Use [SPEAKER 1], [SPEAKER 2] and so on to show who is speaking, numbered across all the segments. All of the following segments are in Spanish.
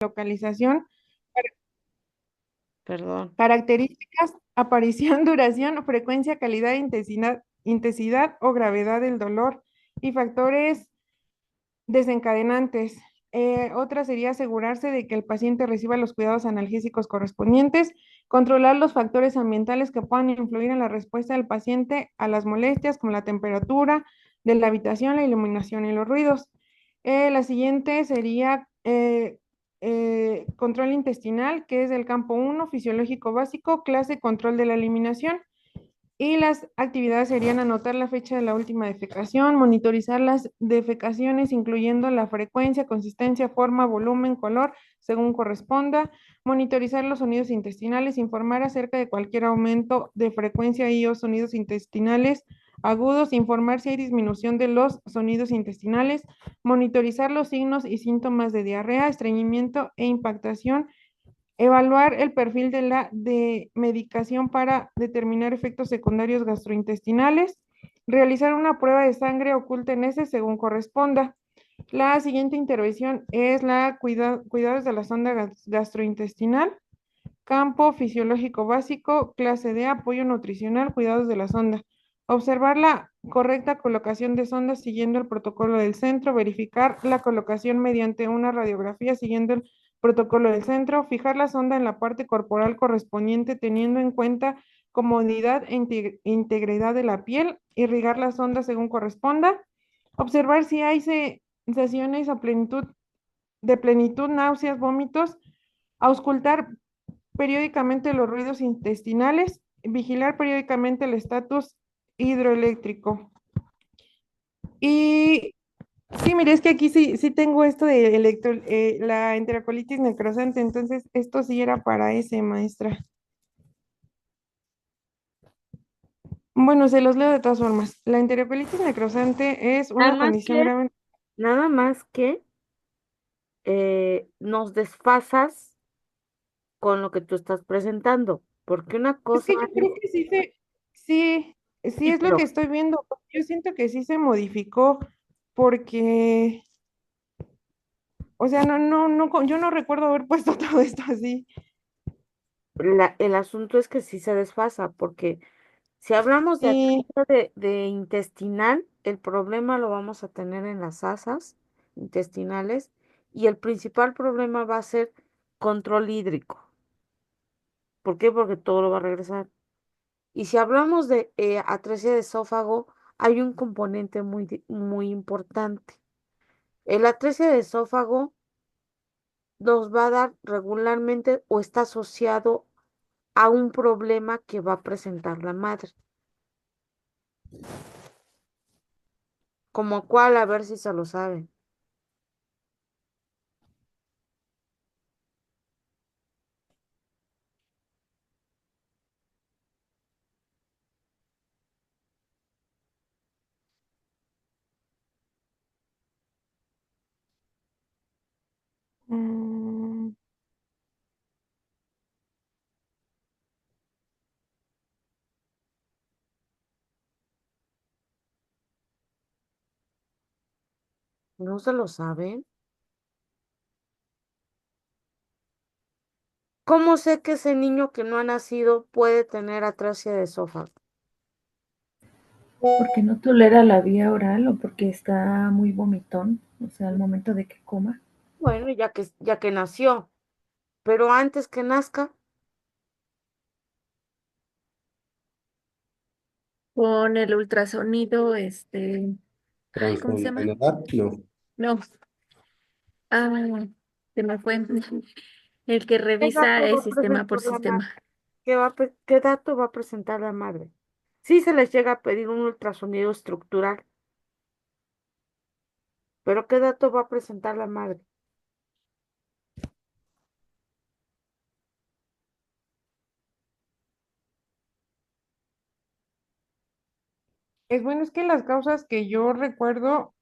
[SPEAKER 1] localización,
[SPEAKER 2] Perdón.
[SPEAKER 1] características, aparición, duración, frecuencia, calidad, intensidad o gravedad del dolor y factores desencadenantes. Otra sería asegurarse de que el paciente reciba los cuidados analgésicos correspondientes, controlar los factores ambientales que puedan influir en la respuesta del paciente a las molestias, como la temperatura de la habitación, la iluminación y los ruidos. La siguiente sería control intestinal, que es del campo 1, fisiológico básico, clase control de la eliminación. Y las actividades serían anotar la fecha de la última defecación, monitorizar las defecaciones, incluyendo la frecuencia, consistencia, forma, volumen, color, según corresponda, monitorizar los sonidos intestinales, informar acerca de cualquier aumento de frecuencia y o sonidos intestinales agudos, informar si hay disminución de los sonidos intestinales, monitorizar los signos y síntomas de diarrea, estreñimiento e impactación. Evaluar el perfil de medicación para determinar efectos secundarios gastrointestinales. Realizar una prueba de sangre oculta en ese según corresponda. La siguiente intervención es cuidados de la sonda gastrointestinal. Campo fisiológico básico, clase D, apoyo nutricional, cuidados de la sonda. Observar la correcta colocación de sondas siguiendo el protocolo del centro, verificar la colocación mediante una radiografía siguiendo el protocolo del centro, fijar la sonda en la parte corporal correspondiente teniendo en cuenta comodidad e integridad de la piel, irrigar la sonda según corresponda, observar si hay sensaciones de plenitud, náuseas, vómitos, auscultar periódicamente los ruidos intestinales, vigilar periódicamente el estatus hidroeléctrico. Y sí, mire, es que aquí sí tengo esto de la enterocolitis necrosante, entonces esto sí era para ese, maestra. Bueno, se los leo de todas formas. La enterocolitis necrosante es
[SPEAKER 2] Nada
[SPEAKER 1] una
[SPEAKER 2] más
[SPEAKER 1] condición
[SPEAKER 2] que,
[SPEAKER 1] grave.
[SPEAKER 2] nada más que nos desfasas con lo que tú estás presentando, porque una
[SPEAKER 1] Es
[SPEAKER 2] cosa
[SPEAKER 1] que yo
[SPEAKER 2] es
[SPEAKER 1] creo que sí es lo que
[SPEAKER 2] ciclo.
[SPEAKER 1] estoy viendo. Yo siento que sí se modificó porque, o sea, yo no recuerdo haber puesto todo esto así.
[SPEAKER 2] El asunto es que sí se desfasa, porque si hablamos de
[SPEAKER 1] Sí,
[SPEAKER 2] atrofia de intestinal, el problema lo vamos a tener en las asas intestinales y el principal problema va a ser control hídrico. ¿Por qué? Porque todo lo va a regresar. Y si hablamos de atresia de esófago, hay un componente muy importante. El atresia de esófago nos va a dar regularmente o está asociado a un problema que va a presentar la madre. Como cuál, a ver si se lo saben.
[SPEAKER 1] mm,
[SPEAKER 2] ¿No se lo saben? ¿Cómo sé que ese niño que no ha nacido puede tener atrofia de esófago?
[SPEAKER 3] Porque no tolera la vía oral o porque está muy vomitón, o sea, al momento de que coma.
[SPEAKER 2] Bueno, ya que nació, pero antes que nazca,
[SPEAKER 3] Con el ultrasonido, ay, ¿cómo se llama?
[SPEAKER 4] Transcontinental, no.
[SPEAKER 3] No, ah, se me fue. El que
[SPEAKER 2] ¿qué
[SPEAKER 3] revisa
[SPEAKER 2] dato va
[SPEAKER 3] el
[SPEAKER 2] a
[SPEAKER 3] sistema por
[SPEAKER 2] presentar la madre?
[SPEAKER 3] sistema.
[SPEAKER 2] ¿Qué dato va a presentar la madre? Sí se les llega a pedir un ultrasonido estructural, pero ¿qué dato va a presentar la madre?
[SPEAKER 1] es bueno, es que las causas que yo recuerdo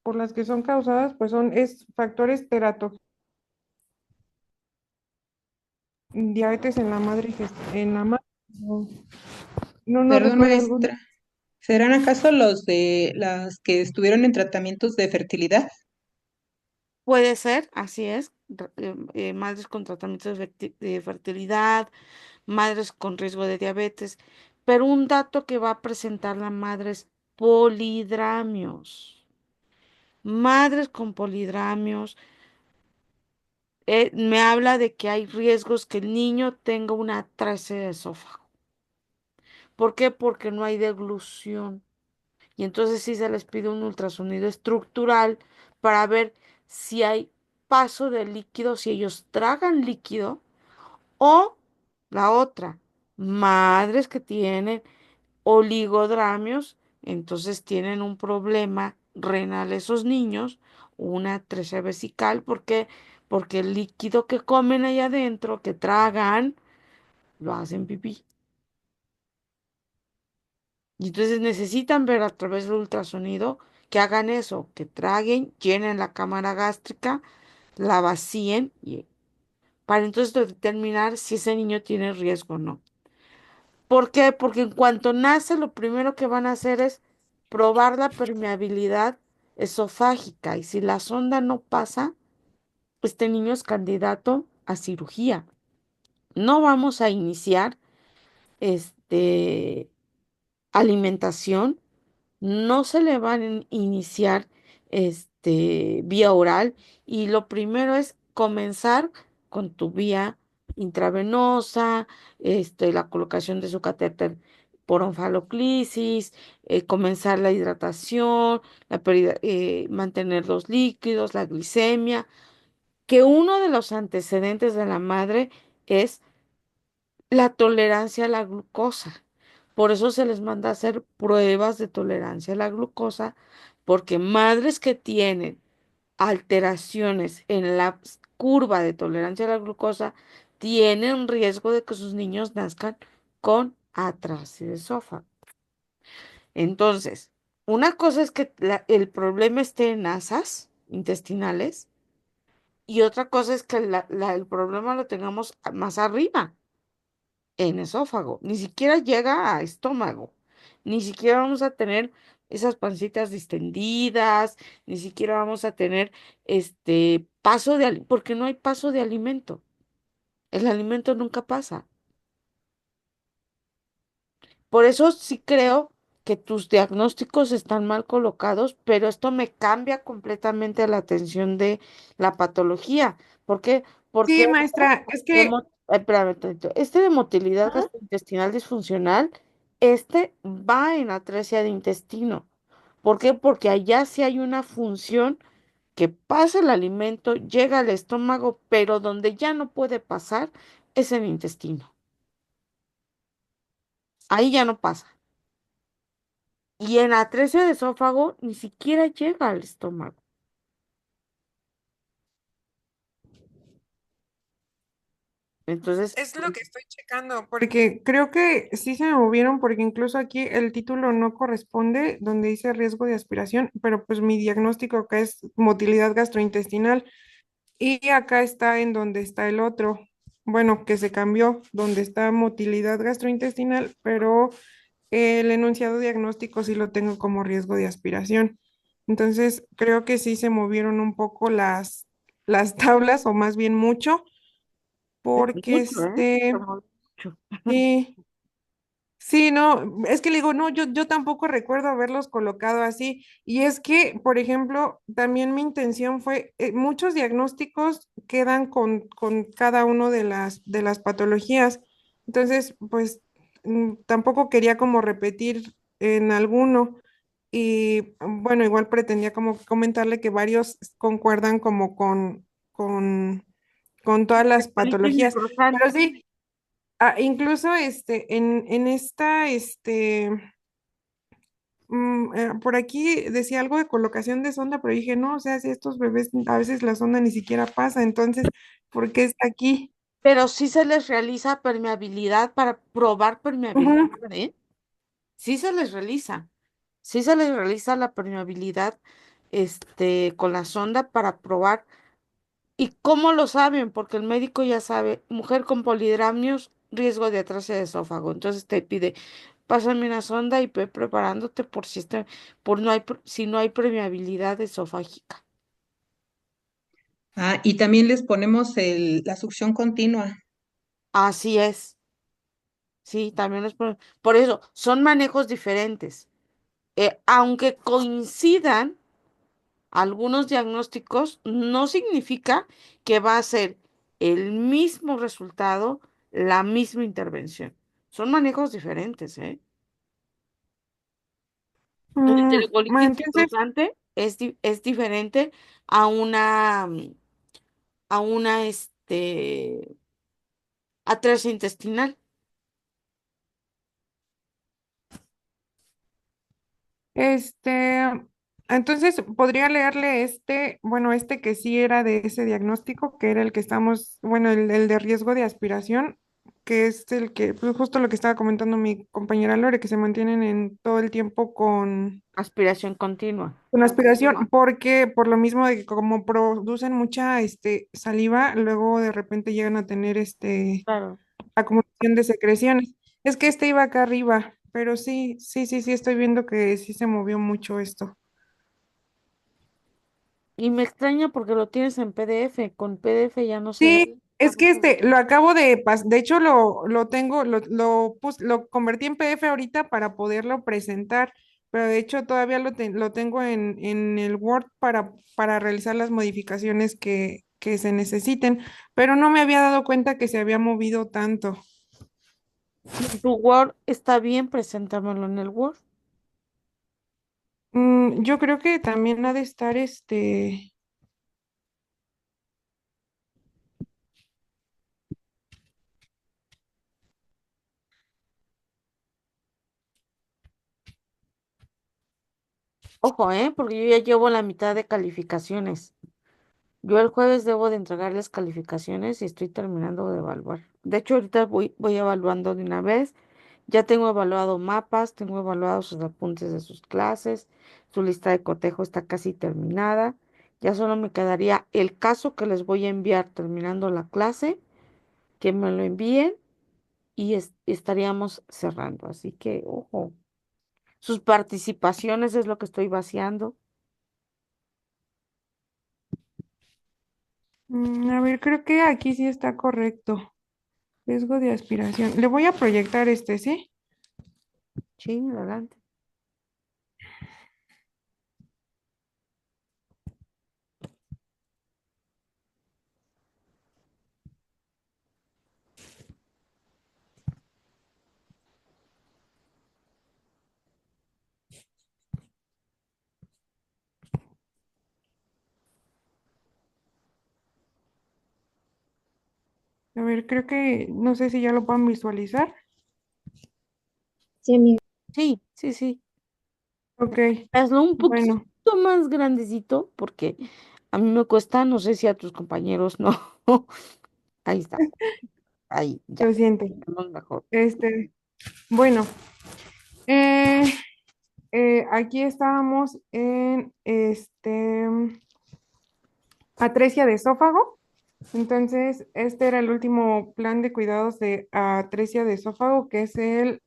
[SPEAKER 1] por las que son causadas, pues es factores diabetes en la madre, en la madre. No, no
[SPEAKER 5] Perdón,
[SPEAKER 1] recuerdo algún.
[SPEAKER 5] maestra. ¿Serán acaso los de las que estuvieron en tratamientos de fertilidad?
[SPEAKER 2] Puede ser, así es. madres con tratamientos de fertilidad, madres con riesgo de diabetes, pero un dato que va a presentar la madre es polidramios. Madres con polidramios, me habla de que hay riesgos que el niño tenga una atrofia de esófago. ¿Por qué? Porque no hay deglución. Y entonces sí se les pide un ultrasonido estructural para ver si hay paso de líquido, si ellos tragan líquido, o la otra, madres que tienen oligodramios, entonces tienen un problema renal esos niños, una atresia vesical, ¿por qué? Porque el líquido que comen allá adentro, que tragan, lo hacen pipí. Y entonces necesitan ver a través del ultrasonido que hagan eso, que traguen, llenen la cámara gástrica, la vacíen, para entonces determinar si ese niño tiene riesgo o no. ¿Por qué? Porque en cuanto nace, lo primero que van a hacer es probar la permeabilidad esofágica. Y si la sonda no pasa, este niño es candidato a cirugía. No vamos a iniciar este, alimentación, no se le van a iniciar vía oral, y lo primero es comenzar con tu vía intravenosa, la colocación de su catéter por onfaloclisis, comenzar la hidratación, mantener los líquidos, la glicemia, que uno de los antecedentes de la madre es la tolerancia a la glucosa. Por eso se les manda a hacer pruebas de tolerancia a la glucosa, porque madres que tienen alteraciones en la curva de tolerancia a la glucosa tienen riesgo de que sus niños nazcan con atrasia de esófago. Entonces, una cosa es que el problema esté en asas intestinales, y otra cosa es que el problema lo tengamos más arriba, en esófago, ni siquiera llega a estómago, ni siquiera vamos a tener esas pancitas distendidas, ni siquiera vamos a tener paso porque no hay paso de alimento. El alimento nunca pasa. Por eso sí creo que tus diagnósticos están mal colocados, pero esto me cambia completamente la atención de la patología. ¿Por qué? Porque
[SPEAKER 1] Sí, maestra, es que
[SPEAKER 2] espérame tantito. De motilidad
[SPEAKER 1] ajá,
[SPEAKER 2] gastrointestinal disfuncional, va en atresia de intestino. ¿Por qué? Porque allá sí hay una función que pasa el alimento, llega al estómago, pero donde ya no puede pasar es en el intestino. Ahí ya no pasa. Y en atresia de esófago ni siquiera llega al estómago. Entonces,
[SPEAKER 1] es lo que estoy checando, porque creo que sí se me movieron, porque incluso aquí el título no corresponde, donde dice riesgo de aspiración, pero pues mi diagnóstico acá es motilidad gastrointestinal y acá está en donde está el otro, bueno, que se cambió, donde está motilidad gastrointestinal, pero el enunciado diagnóstico sí lo tengo como riesgo de aspiración. Entonces, creo que sí se movieron un poco las tablas, o más bien mucho, porque
[SPEAKER 2] mucho, ¿eh? Como mucho.
[SPEAKER 1] sí, sí, no, es que le digo, no, yo tampoco recuerdo haberlos colocado así. Y es que, por ejemplo, también mi intención fue, muchos diagnósticos quedan con cada uno de las patologías. Entonces, pues tampoco quería como repetir en alguno. Y bueno, igual pretendía como comentarle que varios concuerdan como con todas las
[SPEAKER 2] Colitis
[SPEAKER 1] patologías.
[SPEAKER 2] necrosal.
[SPEAKER 1] Pero sí. Ah, incluso en esta, por aquí decía algo de colocación de sonda, pero dije, no, o sea, si estos bebés a veces la sonda ni siquiera pasa, entonces, ¿por qué está aquí?
[SPEAKER 2] Pero sí se les realiza permeabilidad para probar permeabilidad,
[SPEAKER 1] Ujú.
[SPEAKER 2] ¿eh? Sí se les realiza. Sí se les realiza la permeabilidad, con la sonda para probar. ¿Y cómo lo saben? Porque el médico ya sabe, mujer con polidramios, riesgo de atrasia de esófago. Entonces te pide, pásame una sonda y ve preparándote por si no hay permeabilidad esofágica.
[SPEAKER 5] Y también les ponemos la succión continua.
[SPEAKER 2] Así es. Sí, también es por eso, son manejos diferentes. Aunque coincidan algunos diagnósticos, no significa que va a ser el mismo resultado, la misma intervención. Son manejos diferentes, ¿eh? La enterocolitis
[SPEAKER 1] Entonces,
[SPEAKER 2] anquilosante es diferente a una atrasa intestinal.
[SPEAKER 1] este, entonces podría leerle bueno, este que sí era de ese diagnóstico, que era el que estamos, bueno, el de riesgo de aspiración, que es el que, pues, justo lo que estaba comentando mi compañera Lore, que se mantienen en todo el tiempo
[SPEAKER 2] Aspiración continua.
[SPEAKER 1] con aspiración, porque por lo mismo de que como producen mucha saliva, luego de repente llegan a tener
[SPEAKER 2] Claro.
[SPEAKER 1] acumulación de secreciones. Es que este iba acá arriba, pero sí, sí, sí, sí, estoy viendo que sí se movió mucho esto.
[SPEAKER 2] Y me extraña porque lo tienes en PDF. Con PDF ya no se ve.
[SPEAKER 1] Sí, es que lo acabo de hecho lo tengo, lo convertí en PDF ahorita para poderlo presentar, pero de hecho todavía lo tengo en el Word para realizar las modificaciones que se necesiten, pero no me había dado cuenta que se había movido tanto.
[SPEAKER 2] Tu Word está bien, preséntamelo en el Word.
[SPEAKER 1] Yo creo que también ha de estar
[SPEAKER 2] Ojo, porque yo ya llevo la mitad de calificaciones. Yo el jueves debo de entregarles calificaciones y estoy terminando de evaluar. De hecho, ahorita voy evaluando de una vez. Ya tengo evaluado mapas, tengo evaluados sus apuntes de sus clases, su lista de cotejo está casi terminada. Ya solo me quedaría el caso que les voy a enviar terminando la clase, que me lo envíen y estaríamos cerrando. Así que, ojo, sus participaciones es lo que estoy vaciando.
[SPEAKER 1] A ver, creo que aquí sí está correcto. Riesgo de aspiración. Le voy a proyectar ¿sí?
[SPEAKER 2] Sí, adelante.
[SPEAKER 1] A ver, creo que, no sé si ya lo pueden visualizar.
[SPEAKER 3] Sí, amiga.
[SPEAKER 2] Sí, sí, sí.
[SPEAKER 1] Ok,
[SPEAKER 2] Hazlo un poquito
[SPEAKER 1] bueno,
[SPEAKER 2] más grandecito porque a mí me cuesta, no sé si a tus compañeros no. Ahí está, ahí, ya.
[SPEAKER 1] lo siento.
[SPEAKER 2] Vamos mejor.
[SPEAKER 1] Este, bueno, eh, aquí estábamos en atresia de esófago. Entonces, este era el último plan de cuidados de atresia de esófago, que es el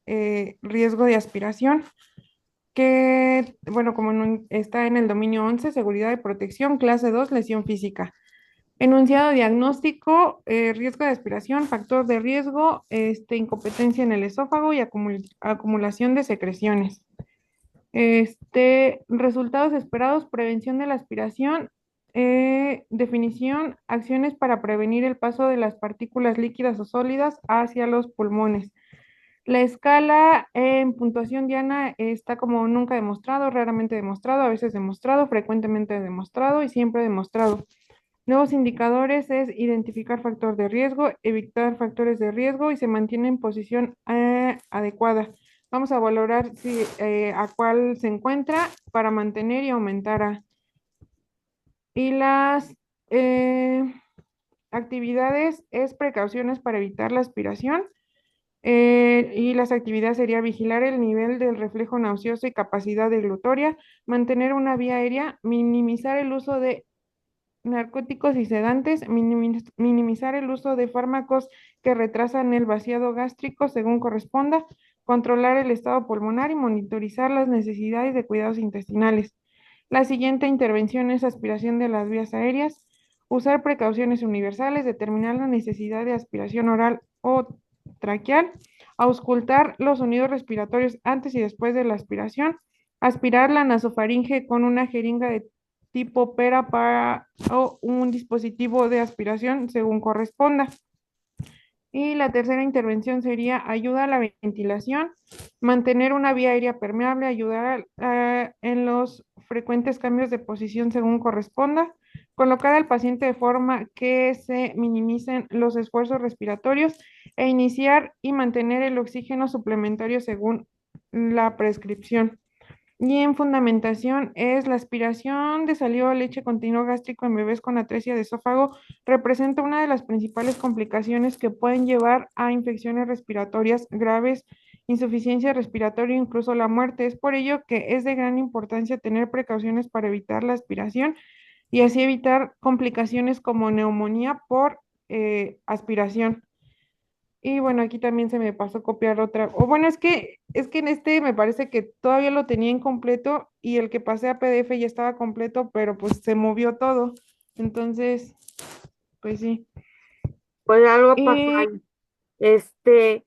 [SPEAKER 1] riesgo de aspiración, que, bueno, como está en el dominio 11 seguridad y protección, clase 2 lesión física. Enunciado diagnóstico, riesgo de aspiración, factor de riesgo, incompetencia en el esófago y acumulación de secreciones. Resultados esperados, prevención de la aspiración, definición, acciones para prevenir el paso de las partículas líquidas o sólidas hacia los pulmones. La escala en puntuación diana está como nunca demostrado, raramente demostrado, a veces demostrado, frecuentemente demostrado y siempre demostrado. Nuevos indicadores es identificar factor de riesgo, evitar factores de riesgo y se mantiene en posición adecuada. Vamos a valorar a cuál se encuentra para mantener y aumentar a. Y las eh, actividades es precauciones para evitar la aspiración. Y las actividades sería vigilar el nivel del reflejo nauseoso y capacidad deglutoria, mantener una vía aérea, minimizar el uso de narcóticos y sedantes, minimizar el uso de fármacos que retrasan el vaciado gástrico según corresponda, controlar el estado pulmonar y monitorizar las necesidades de cuidados intestinales. La siguiente intervención es aspiración de las vías aéreas, usar precauciones universales, determinar la necesidad de aspiración oral o traqueal, auscultar los sonidos respiratorios antes y después de la aspiración, aspirar la nasofaringe con una jeringa de tipo pera para o un dispositivo de aspiración según corresponda. Y la tercera intervención sería ayuda a la ventilación, mantener una vía aérea permeable, ayudar en los frecuentes cambios de posición según corresponda, colocar al paciente de forma que se minimicen los esfuerzos respiratorios e iniciar y mantener el oxígeno suplementario según la prescripción. Y en fundamentación es la aspiración de saliva o leche continuo gástrico en bebés con atresia de esófago representa una de las principales complicaciones que pueden llevar a infecciones respiratorias graves, insuficiencia respiratoria e incluso la muerte. Es por ello que es de gran importancia tener precauciones para evitar la aspiración y así evitar complicaciones como neumonía por aspiración. Y bueno, aquí también se me pasó copiar otra. O bueno, es que en este me parece que todavía lo tenía incompleto y el que pasé a PDF ya estaba completo, pero pues se movió todo. Entonces, pues sí.
[SPEAKER 2] Pues algo pasó
[SPEAKER 1] Y
[SPEAKER 2] ahí. Este,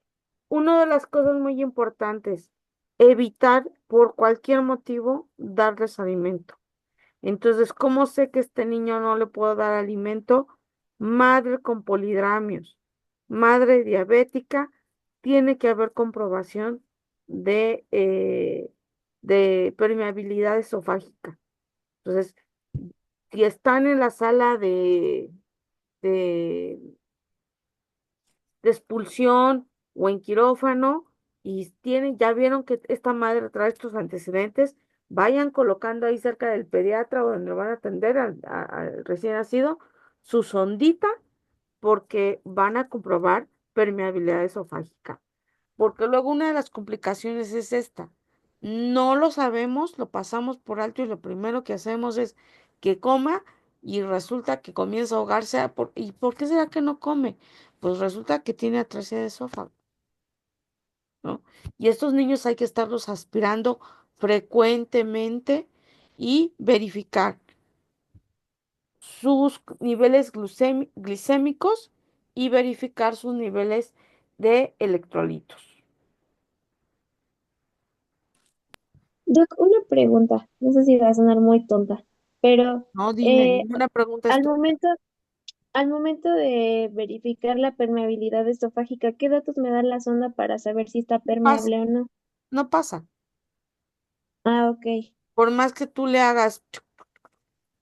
[SPEAKER 2] una de las cosas muy importantes, evitar por cualquier motivo darles alimento. Entonces, ¿cómo sé que este niño no le puedo dar alimento? Madre con polidramios, madre diabética, tiene que haber comprobación de permeabilidad esofágica. Entonces, si están en la sala de, de expulsión o en quirófano y tienen, ya vieron que esta madre trae estos antecedentes, vayan colocando ahí cerca del pediatra o donde van a atender al recién nacido su sondita porque van a comprobar permeabilidad esofágica. Porque luego una de las complicaciones es esta. No lo sabemos, lo pasamos por alto y lo primero que hacemos es que coma y resulta que comienza a ahogarse. ¿Y por qué será que no come? Pues resulta que tiene atrasia de esófago, ¿no? Y estos niños hay que estarlos aspirando frecuentemente y verificar sus niveles glicémicos y verificar sus niveles de electrolitos.
[SPEAKER 4] Doc, una pregunta, no sé si va a sonar muy tonta, pero
[SPEAKER 2] No, dime,
[SPEAKER 4] eh,
[SPEAKER 2] ninguna pregunta es
[SPEAKER 4] al
[SPEAKER 2] tu.
[SPEAKER 4] momento, al momento de verificar la permeabilidad esofágica, ¿qué datos me da la sonda para saber si está
[SPEAKER 2] Pasa,
[SPEAKER 4] permeable o no?
[SPEAKER 2] no pasa.
[SPEAKER 4] Ah, ok,
[SPEAKER 2] Por más que tú le hagas,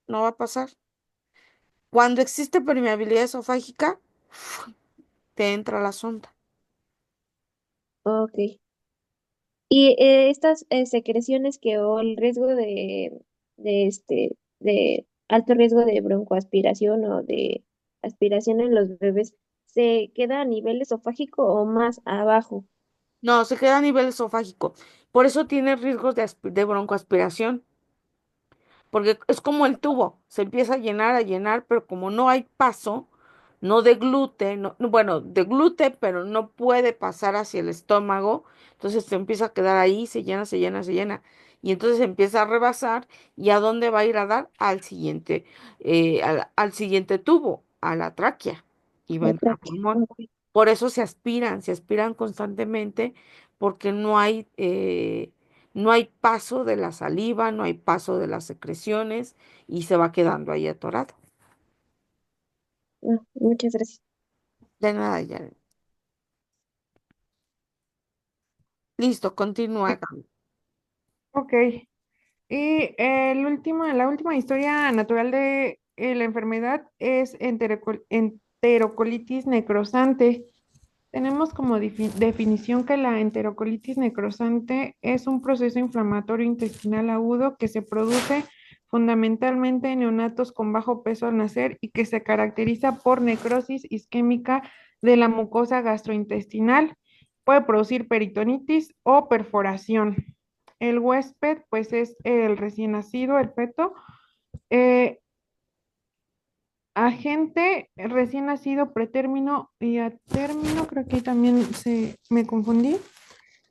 [SPEAKER 2] no va a pasar. Cuando existe permeabilidad esofágica, te entra la sonda.
[SPEAKER 4] ok. Y estas secreciones que o el riesgo de alto riesgo de broncoaspiración o de aspiración en los bebés, ¿se queda a nivel esofágico o más abajo?
[SPEAKER 2] No, se queda a nivel esofágico. Por eso tiene riesgos de broncoaspiración. Porque es como el tubo, se empieza a llenar, pero como no hay paso, no de gluten, bueno, de gluten, pero no puede pasar hacia el estómago, entonces se empieza a quedar ahí, se llena, se llena, se llena, y entonces empieza a rebasar, ¿y a dónde va a ir a dar? Al siguiente tubo, a la tráquea, y va a
[SPEAKER 4] La
[SPEAKER 2] entrar a
[SPEAKER 4] tráquea.
[SPEAKER 2] pulmón.
[SPEAKER 4] Ok.
[SPEAKER 2] Por eso se aspiran constantemente, porque no hay paso de la saliva, no hay paso de las secreciones y se va quedando ahí atorado.
[SPEAKER 4] Ah, muchas gracias.
[SPEAKER 2] De nada, ya. Listo, continúa, Gaby.
[SPEAKER 1] ok. Y la última historia natural de la enfermedad es enterocolitis necrosante. Tenemos como definición que la enterocolitis necrosante es un proceso inflamatorio intestinal agudo que se produce fundamentalmente en neonatos con bajo peso al nacer y que se caracteriza por necrosis isquémica de la mucosa gastrointestinal. Puede producir peritonitis o perforación. El huésped, pues es el recién nacido, el feto. Eh, Agente recién nacido, pretérmino y a término, creo que ahí también me confundí.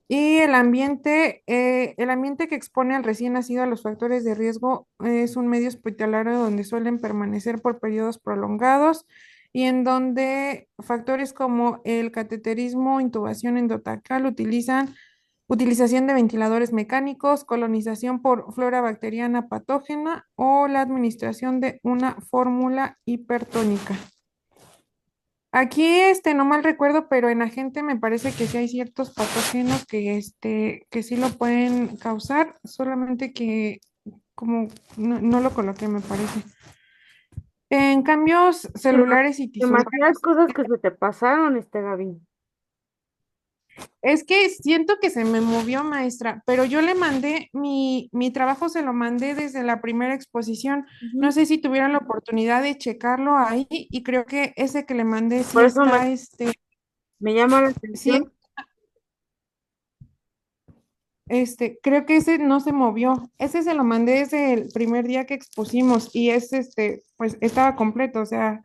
[SPEAKER 1] Y el ambiente que expone al recién nacido a los factores de riesgo es un medio hospitalario donde suelen permanecer por periodos prolongados y en donde factores como el cateterismo, intubación endotraqueal utilización de ventiladores mecánicos, colonización por flora bacteriana patógena o la administración de una fórmula hipertónica. Aquí, no mal recuerdo, pero en agente me parece que sí hay ciertos patógenos que sí lo pueden causar, solamente que como no lo coloqué, me parece. En cambios
[SPEAKER 2] Dema-
[SPEAKER 1] celulares y tisulares,
[SPEAKER 2] Demasiadas cosas que se te pasaron, Gaby.
[SPEAKER 1] es que siento que se me movió, maestra, pero yo le mandé mi trabajo, se lo mandé desde la primera exposición. No
[SPEAKER 2] Ujú.
[SPEAKER 1] sé si tuvieron la oportunidad de checarlo ahí y creo que ese que le mandé sí
[SPEAKER 2] Por eso
[SPEAKER 1] está,
[SPEAKER 2] me llama la
[SPEAKER 1] sí.
[SPEAKER 2] atención.
[SPEAKER 1] Creo que ese no se movió. Ese se lo mandé desde el primer día que expusimos y pues estaba completo, o sea,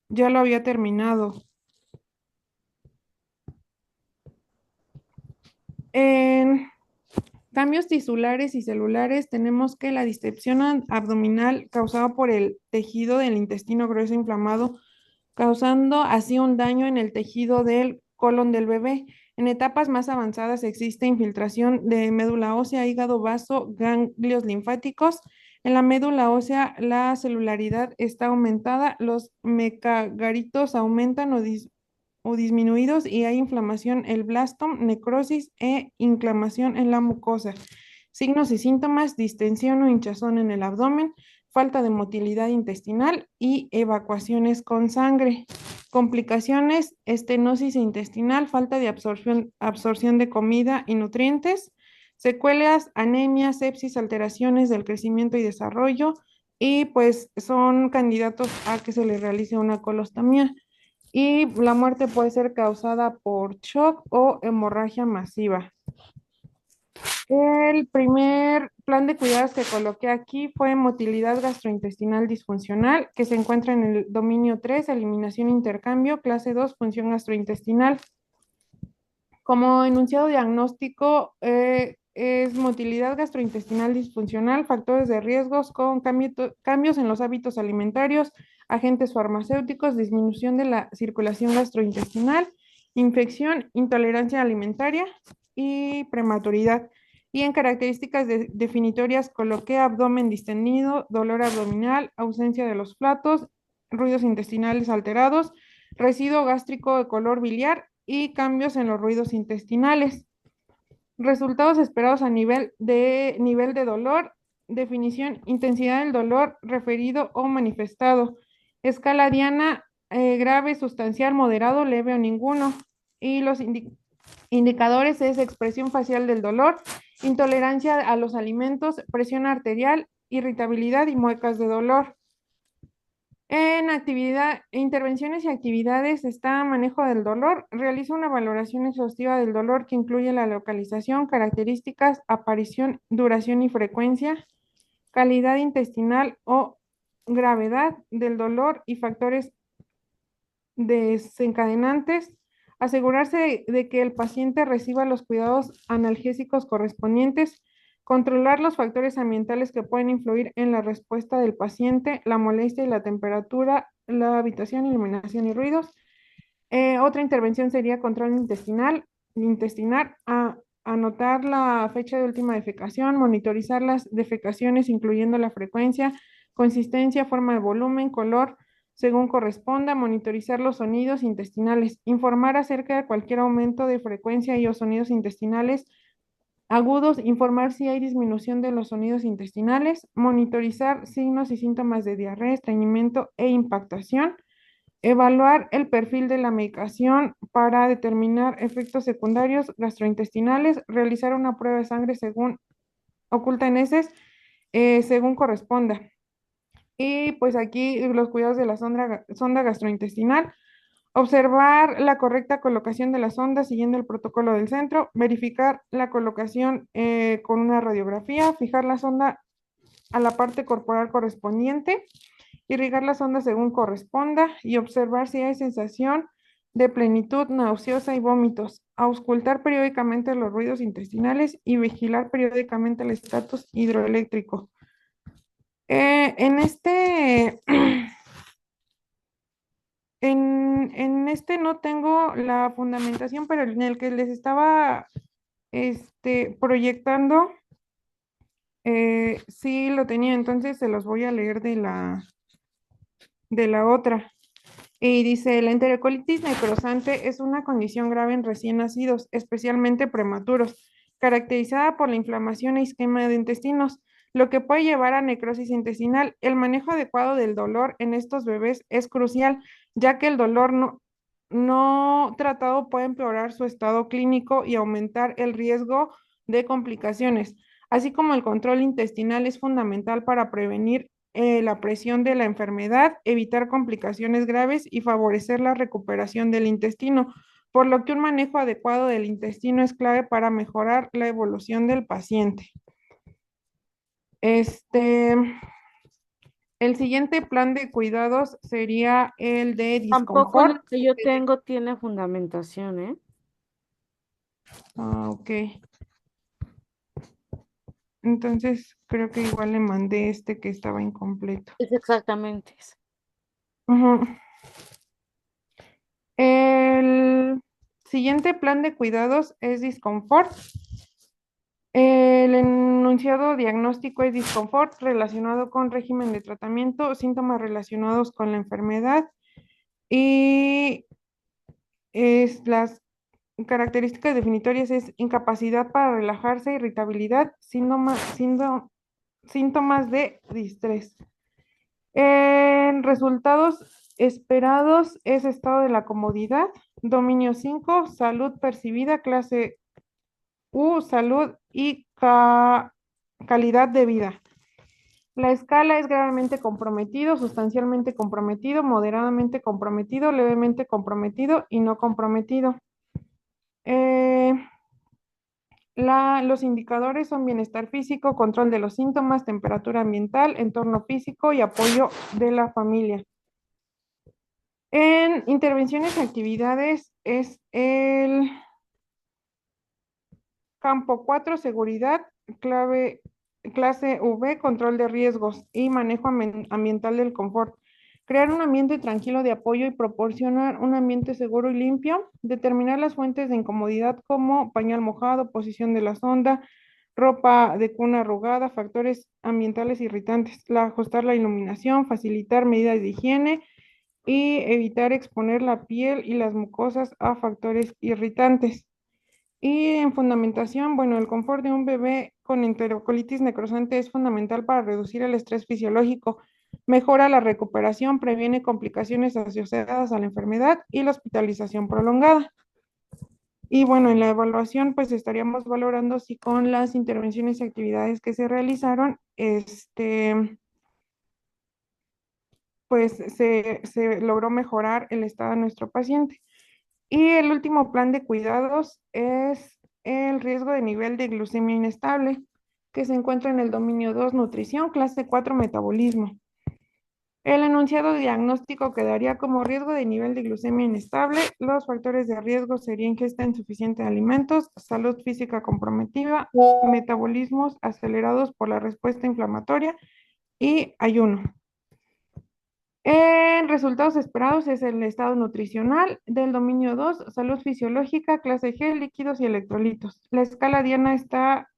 [SPEAKER 1] ya lo había terminado. En cambios tisulares y celulares tenemos que la distensión abdominal causada por el tejido del intestino grueso inflamado causando así un daño en el tejido del colon del bebé. En etapas más avanzadas existe infiltración de médula ósea, hígado, vaso, ganglios linfáticos. En la médula ósea la celularidad está aumentada, los mecagaritos aumentan o disminuidos y hay inflamación, el blastoma, necrosis e inflamación en la mucosa. Signos y síntomas, distensión o hinchazón en el abdomen, falta de motilidad intestinal y evacuaciones con sangre. Complicaciones, estenosis intestinal, falta de absorción de comida y nutrientes, secuelas, anemia, sepsis, alteraciones del crecimiento y desarrollo y pues son candidatos a que se les realice una colostomía. Y la muerte puede ser causada por shock o hemorragia masiva. El primer plan de cuidados que coloqué aquí fue motilidad gastrointestinal disfuncional, que se encuentra en el dominio 3, eliminación intercambio, clase 2, función gastrointestinal. Como enunciado diagnóstico, es motilidad gastrointestinal disfuncional, factores de riesgos con cambios en los hábitos alimentarios, agentes farmacéuticos, disminución de la circulación gastrointestinal, infección, intolerancia alimentaria y prematuridad. Y en características definitorias coloqué abdomen distendido, dolor abdominal, ausencia de los flatos, ruidos intestinales alterados, residuo gástrico de color biliar y cambios en los ruidos intestinales. Resultados esperados a nivel de dolor, definición, intensidad del dolor referido o manifestado. Escala Diana, grave, sustancial, moderado, leve o ninguno. Y los indicadores es expresión facial del dolor, intolerancia a los alimentos, presión arterial, irritabilidad y muecas de dolor. En intervenciones y actividades está manejo del dolor. Realiza una valoración exhaustiva del dolor que incluye la localización, características, aparición, duración y frecuencia, calidad intestinal o gravedad del dolor y factores desencadenantes. Asegurarse de que el paciente reciba los cuidados analgésicos correspondientes, controlar los factores ambientales que pueden influir en la respuesta del paciente, la molestia y la temperatura, la habitación, iluminación y ruidos. Otra intervención sería control intestinal, anotar la fecha de última defecación, monitorizar las defecaciones, incluyendo la frecuencia, consistencia, forma de volumen, color, según corresponda, monitorizar los sonidos intestinales, informar acerca de cualquier aumento de frecuencia y o sonidos intestinales agudos, informar si hay disminución de los sonidos intestinales, monitorizar signos y síntomas de diarrea, estreñimiento e impactación, evaluar el perfil de la medicación para determinar efectos secundarios gastrointestinales, realizar una prueba de sangre según oculta en heces, según corresponda. Y pues aquí los cuidados de la sonda gastrointestinal, observar la correcta colocación de la sonda siguiendo el protocolo del centro, verificar la colocación con una radiografía, fijar la sonda a la parte corporal correspondiente, irrigar la sonda según corresponda y observar si hay sensación de plenitud, nauseosa y vómitos, auscultar periódicamente los ruidos intestinales y vigilar periódicamente el estatus hidroeléctrico. En este, en este no tengo la fundamentación, pero en el que les estaba proyectando, sí lo tenía, entonces se los voy a leer de la otra. Y dice, la enterocolitis necrosante es una condición grave en recién nacidos, especialmente prematuros, caracterizada por la inflamación e isquemia de intestinos, lo que puede llevar a necrosis intestinal. El manejo adecuado del dolor en estos bebés es crucial, ya que el dolor no tratado puede empeorar su estado clínico y aumentar el riesgo de complicaciones, así como el control intestinal es fundamental para prevenir la presión de la enfermedad, evitar complicaciones graves y favorecer la recuperación del intestino, por lo que un manejo adecuado del intestino es clave para mejorar la evolución del paciente. El siguiente plan de cuidados sería el de
[SPEAKER 2] Tampoco
[SPEAKER 1] disconfort.
[SPEAKER 2] lo que yo tengo tiene fundamentación, ¿eh?
[SPEAKER 1] Ok. Entonces creo que igual le mandé que estaba incompleto.
[SPEAKER 2] Es exactamente eso.
[SPEAKER 1] Ujú. El siguiente plan de cuidados es disconfort. El enunciado diagnóstico es disconfort relacionado con régimen de tratamiento, síntomas relacionados con la enfermedad y las características definitorias es incapacidad para relajarse, irritabilidad, síntomas de distrés. En resultados esperados es estado de la comodidad, dominio 5, salud percibida, clase U, salud y calidad de vida. La escala es gravemente comprometido, sustancialmente comprometido, moderadamente comprometido, levemente comprometido y no comprometido. Los indicadores son bienestar físico, control de los síntomas, temperatura ambiental, entorno físico y apoyo de la familia. En intervenciones y actividades es el campo 4, seguridad, clase V, control de riesgos y manejo ambiental del confort. Crear un ambiente tranquilo de apoyo y proporcionar un ambiente seguro y limpio. Determinar las fuentes de incomodidad como pañal mojado, posición de la sonda, ropa de cuna arrugada, factores ambientales irritantes. Ajustar la iluminación, facilitar medidas de higiene y evitar exponer la piel y las mucosas a factores irritantes. Y en fundamentación, bueno, el confort de un bebé con enterocolitis necrosante es fundamental para reducir el estrés fisiológico, mejora la recuperación, previene complicaciones asociadas a la enfermedad y la hospitalización prolongada. Y bueno, en la evaluación, pues estaríamos valorando si con las intervenciones y actividades que se realizaron, pues se logró mejorar el estado de nuestro paciente. Y el último plan de cuidados es el riesgo de nivel de glucemia inestable, que se encuentra en el dominio 2, nutrición, clase 4, metabolismo. El enunciado diagnóstico quedaría como riesgo de nivel de glucemia inestable. Los factores de riesgo serían ingesta insuficiente de alimentos, salud física comprometida, metabolismos acelerados por la respuesta inflamatoria y ayuno. En resultados esperados es el estado nutricional del dominio 2, salud fisiológica, clase G, líquidos y electrolitos. La escala diana está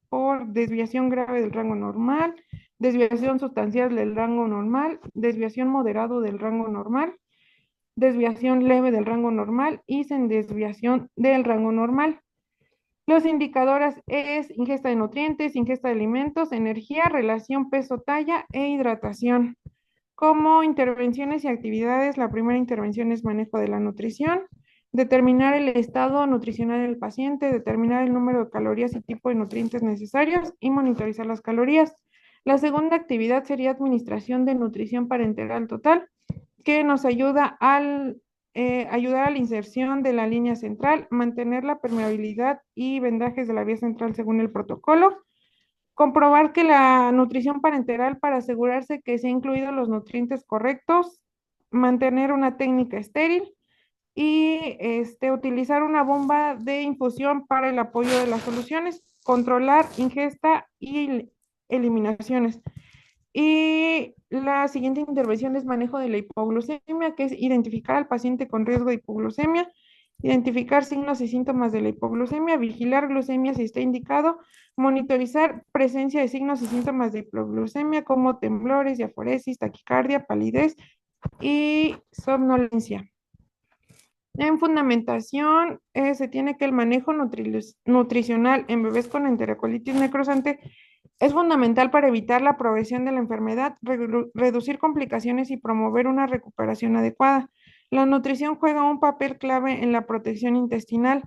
[SPEAKER 1] por desviación grave del rango normal, desviación sustancial del rango normal, desviación moderado del rango normal, desviación leve del rango normal y sin desviación del rango normal. Los indicadores es ingesta de nutrientes, ingesta de alimentos, energía, relación peso-talla e hidratación. Como intervenciones y actividades, la primera intervención es manejo de la nutrición, determinar el estado nutricional del paciente, determinar el número de calorías y tipo de nutrientes necesarios y monitorizar las calorías. La segunda actividad sería administración de nutrición parenteral total, que nos ayuda ayudar a la inserción de la línea central, mantener la permeabilidad y vendajes de la vía central según el protocolo. Comprobar que la nutrición parenteral para asegurarse que se han incluido los nutrientes correctos, mantener una técnica estéril y utilizar una bomba de infusión para el apoyo de las soluciones, controlar ingesta y eliminaciones. Y la siguiente intervención es manejo de la hipoglucemia, que es identificar al paciente con riesgo de hipoglucemia, identificar signos y síntomas de la hipoglucemia, vigilar glucemia si está indicado, monitorizar presencia de signos y síntomas de hipoglucemia como temblores, diaforesis, taquicardia, palidez y somnolencia. En fundamentación, se tiene que el manejo nutricional en bebés con enterocolitis necrosante es fundamental para evitar la progresión de la enfermedad, reducir complicaciones y promover una recuperación adecuada. La nutrición juega un papel clave en la protección intestinal,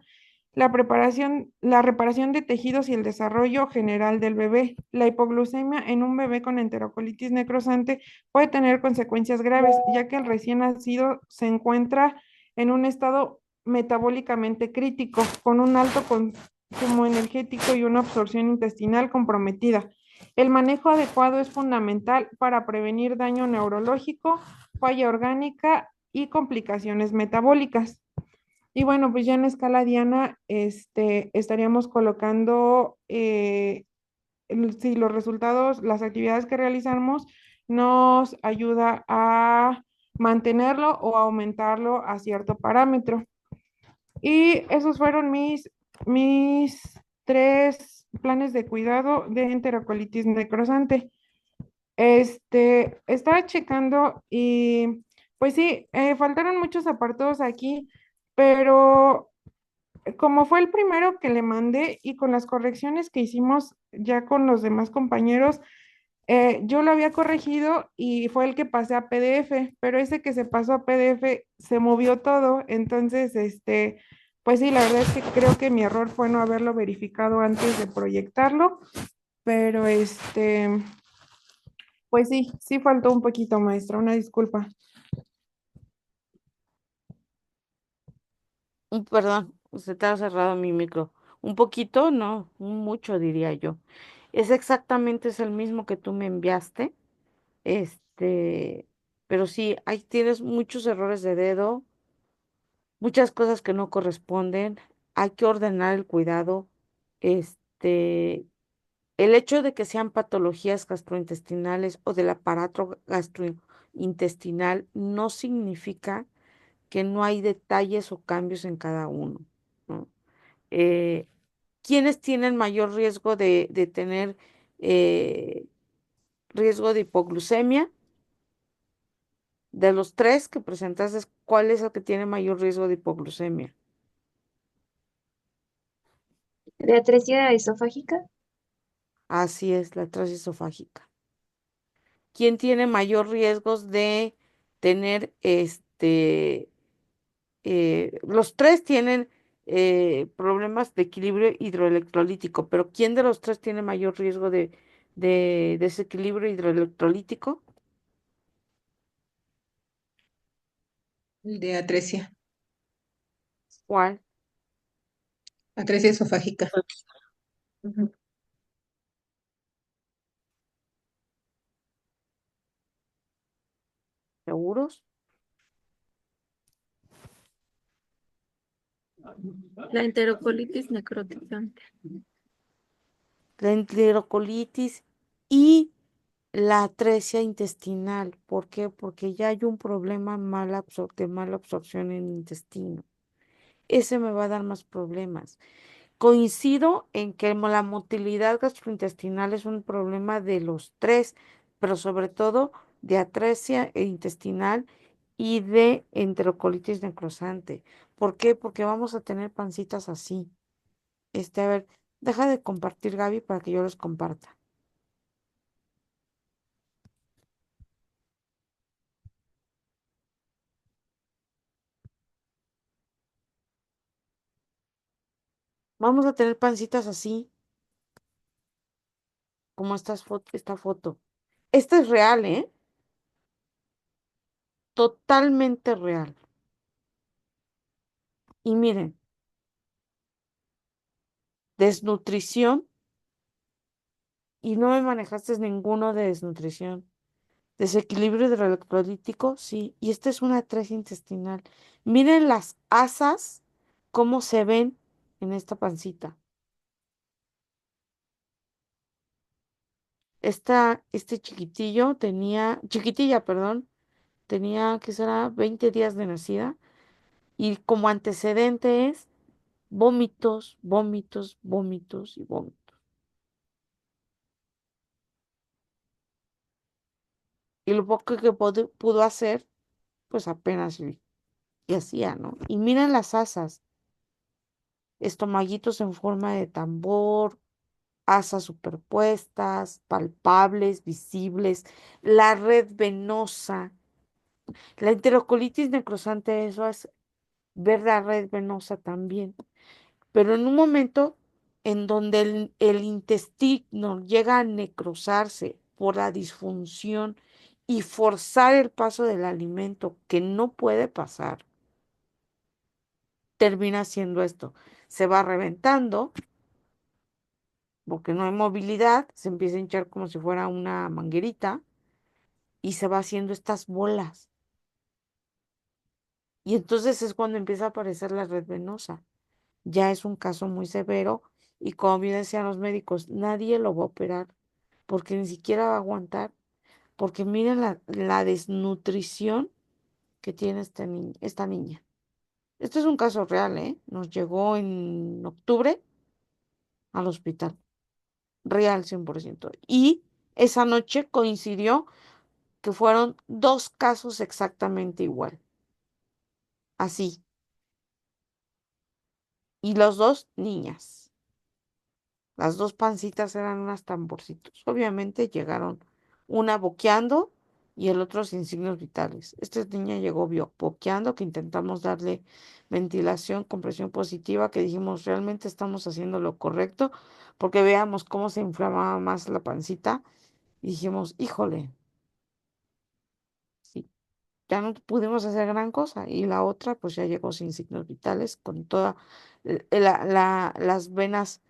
[SPEAKER 1] la reparación de tejidos y el desarrollo general del bebé. La hipoglucemia en un bebé con enterocolitis necrosante puede tener consecuencias graves, ya que el recién nacido se encuentra en un estado metabólicamente crítico, con un alto consumo energético y una absorción intestinal comprometida. El manejo adecuado es fundamental para prevenir daño neurológico, falla orgánica y complicaciones metabólicas. Y bueno, pues ya en escala diana, estaríamos colocando si los resultados, las actividades que realizamos nos ayuda a mantenerlo o aumentarlo a cierto parámetro. Y esos fueron mis tres planes de cuidado de enterocolitis necrosante. Estaba checando y pues sí, faltaron muchos apartados aquí, pero como fue el primero que le mandé y con las correcciones que hicimos ya con los demás compañeros, yo lo había corregido y fue el que pasé a PDF, pero ese que se pasó a PDF se movió todo, entonces, pues sí, la verdad es que creo que mi error fue no haberlo verificado antes de proyectarlo, pero pues sí, sí faltó un poquito, maestra, una disculpa.
[SPEAKER 2] Perdón, se te ha cerrado mi micro. Un poquito, no, un mucho diría yo. Es el mismo que tú me enviaste. Este, pero sí, ahí tienes muchos errores de dedo, muchas cosas que no corresponden. Hay que ordenar el cuidado. Este, el hecho de que sean patologías gastrointestinales o del aparato gastrointestinal no significa que no hay detalles o cambios en cada uno, ¿no? Eh, ¿Quiénes tienen mayor riesgo de tener eh, riesgo de hipoglucemia? De los tres que presentaste, ¿cuál es el que tiene mayor riesgo de hipoglucemia?
[SPEAKER 4] ¿De atresia esofágica?
[SPEAKER 2] Así es, la atrofia esofágica. ¿Quién tiene mayor riesgos de tener los tres tienen problemas de equilibrio hidroelectrolítico, pero ¿quién de los tres tiene mayor riesgo de desequilibrio hidroelectrolítico?
[SPEAKER 5] El de atresia,
[SPEAKER 2] ¿Cuál?
[SPEAKER 5] atresia esofágica. Ujú.
[SPEAKER 2] ¿Seguros?
[SPEAKER 3] La enterocolitis necrotizante.
[SPEAKER 2] La enterocolitis y la atresia intestinal. ¿Por qué? Porque ya hay un problema de mala absorción en el intestino. Ese me va a dar más problemas. Coincido en que la motilidad gastrointestinal es un problema de los tres, pero sobre todo de atresia intestinal y de enterocolitis necrosante. ¿Por qué? Porque vamos a tener pancitas así. A ver, deja de compartir, Gaby, para que yo les comparta. Vamos a tener pancitas así, como esta foto. Esta es real, ¿eh? Totalmente real. Y miren, desnutrición, y no me manejaste ninguno de desnutrición. Desequilibrio hidroelectrolítico, sí. Y esta es una atrofia intestinal. Miren las asas, cómo se ven en esta pancita. Este chiquitilla, perdón, tenía, ¿qué será? 20 días de nacida. Y como antecedente es vómitos, vómitos, vómitos y vómitos. Y lo poco que pudo hacer, pues apenas y hacía, ¿no? Y miren las asas, estomaguitos en forma de tambor, asas superpuestas, palpables, visibles, la red venosa. La enterocolitis necrosante, eso es ver la red venosa también. Pero en un momento en donde el intestino llega a necrosarse por la disfunción y forzar el paso del alimento que no puede pasar, termina siendo esto. Se va reventando porque no hay movilidad, se empieza a hinchar como si fuera una manguerita y se va haciendo estas bolas. Y entonces es cuando empieza a aparecer la red venosa. Ya es un caso muy severo y como bien decían los médicos, nadie lo va a operar porque ni siquiera va a aguantar, porque miren la desnutrición que tiene esta niña. Este es un caso real, ¿eh? Nos llegó en octubre al hospital, real 100%. Y esa noche coincidió que fueron dos casos exactamente igual, así, y los dos niñas. Las dos pancitas eran unas tamborcitos. Obviamente llegaron una boqueando y el otro sin signos vitales. Esta niña llegó boqueando, que intentamos darle ventilación con presión positiva, que dijimos realmente estamos haciendo lo correcto, porque veamos cómo se inflamaba más la pancita. Y dijimos, híjole, sí, ya no pudimos hacer gran cosa. Y la otra, pues ya llegó sin signos vitales, con todas las venas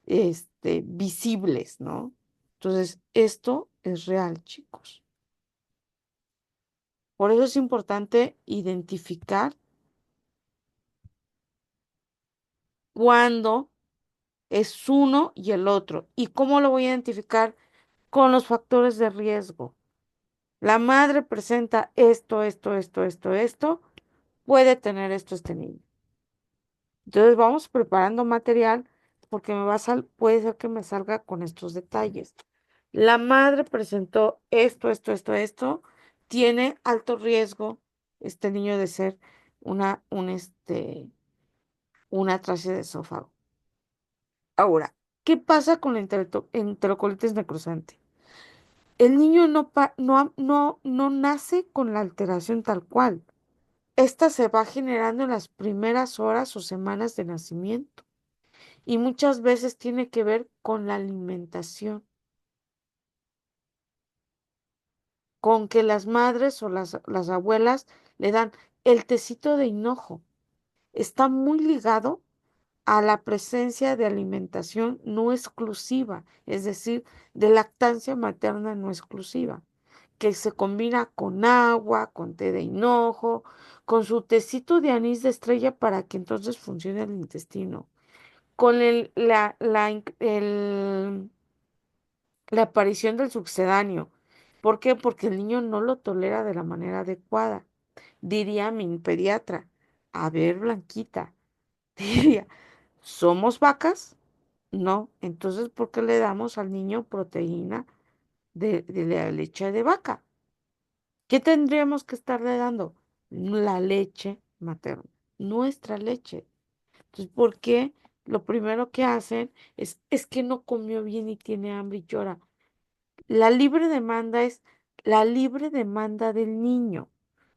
[SPEAKER 2] visibles, ¿no? Entonces, esto es real, chicos. Por eso es importante identificar cuándo es uno y el otro. ¿Y cómo lo voy a identificar? Con los factores de riesgo. La madre presenta esto, esto, esto, esto, esto, puede tener esto este niño. Entonces vamos preparando material porque puede ser que me salga con estos detalles. La madre presentó esto, esto, esto, esto. Tiene alto riesgo este niño de ser una atrofia de esófago. Ahora, ¿qué pasa con la enterocolitis necrosante? El niño no nace con la alteración tal cual. Esta se va generando en las primeras horas o semanas de nacimiento y muchas veces tiene que ver con la alimentación, con que las madres o las abuelas le dan el tecito de hinojo. Está muy ligado a la presencia de alimentación no exclusiva, es decir, de lactancia materna no exclusiva, que se combina con agua, con té de hinojo, con su tecito de anís de estrella para que entonces funcione el intestino, con la aparición del sucedáneo. ¿Por qué? Porque el niño no lo tolera de la manera adecuada. Diría mi pediatra, a ver, Blanquita, diría, ¿somos vacas? No, entonces, ¿por qué le damos al niño proteína de la leche de vaca? ¿Qué tendríamos que estarle dando? La leche materna, nuestra leche. Entonces, ¿por qué? Lo primero que hacen es que no comió bien y tiene hambre y llora. La libre demanda es la libre demanda del niño,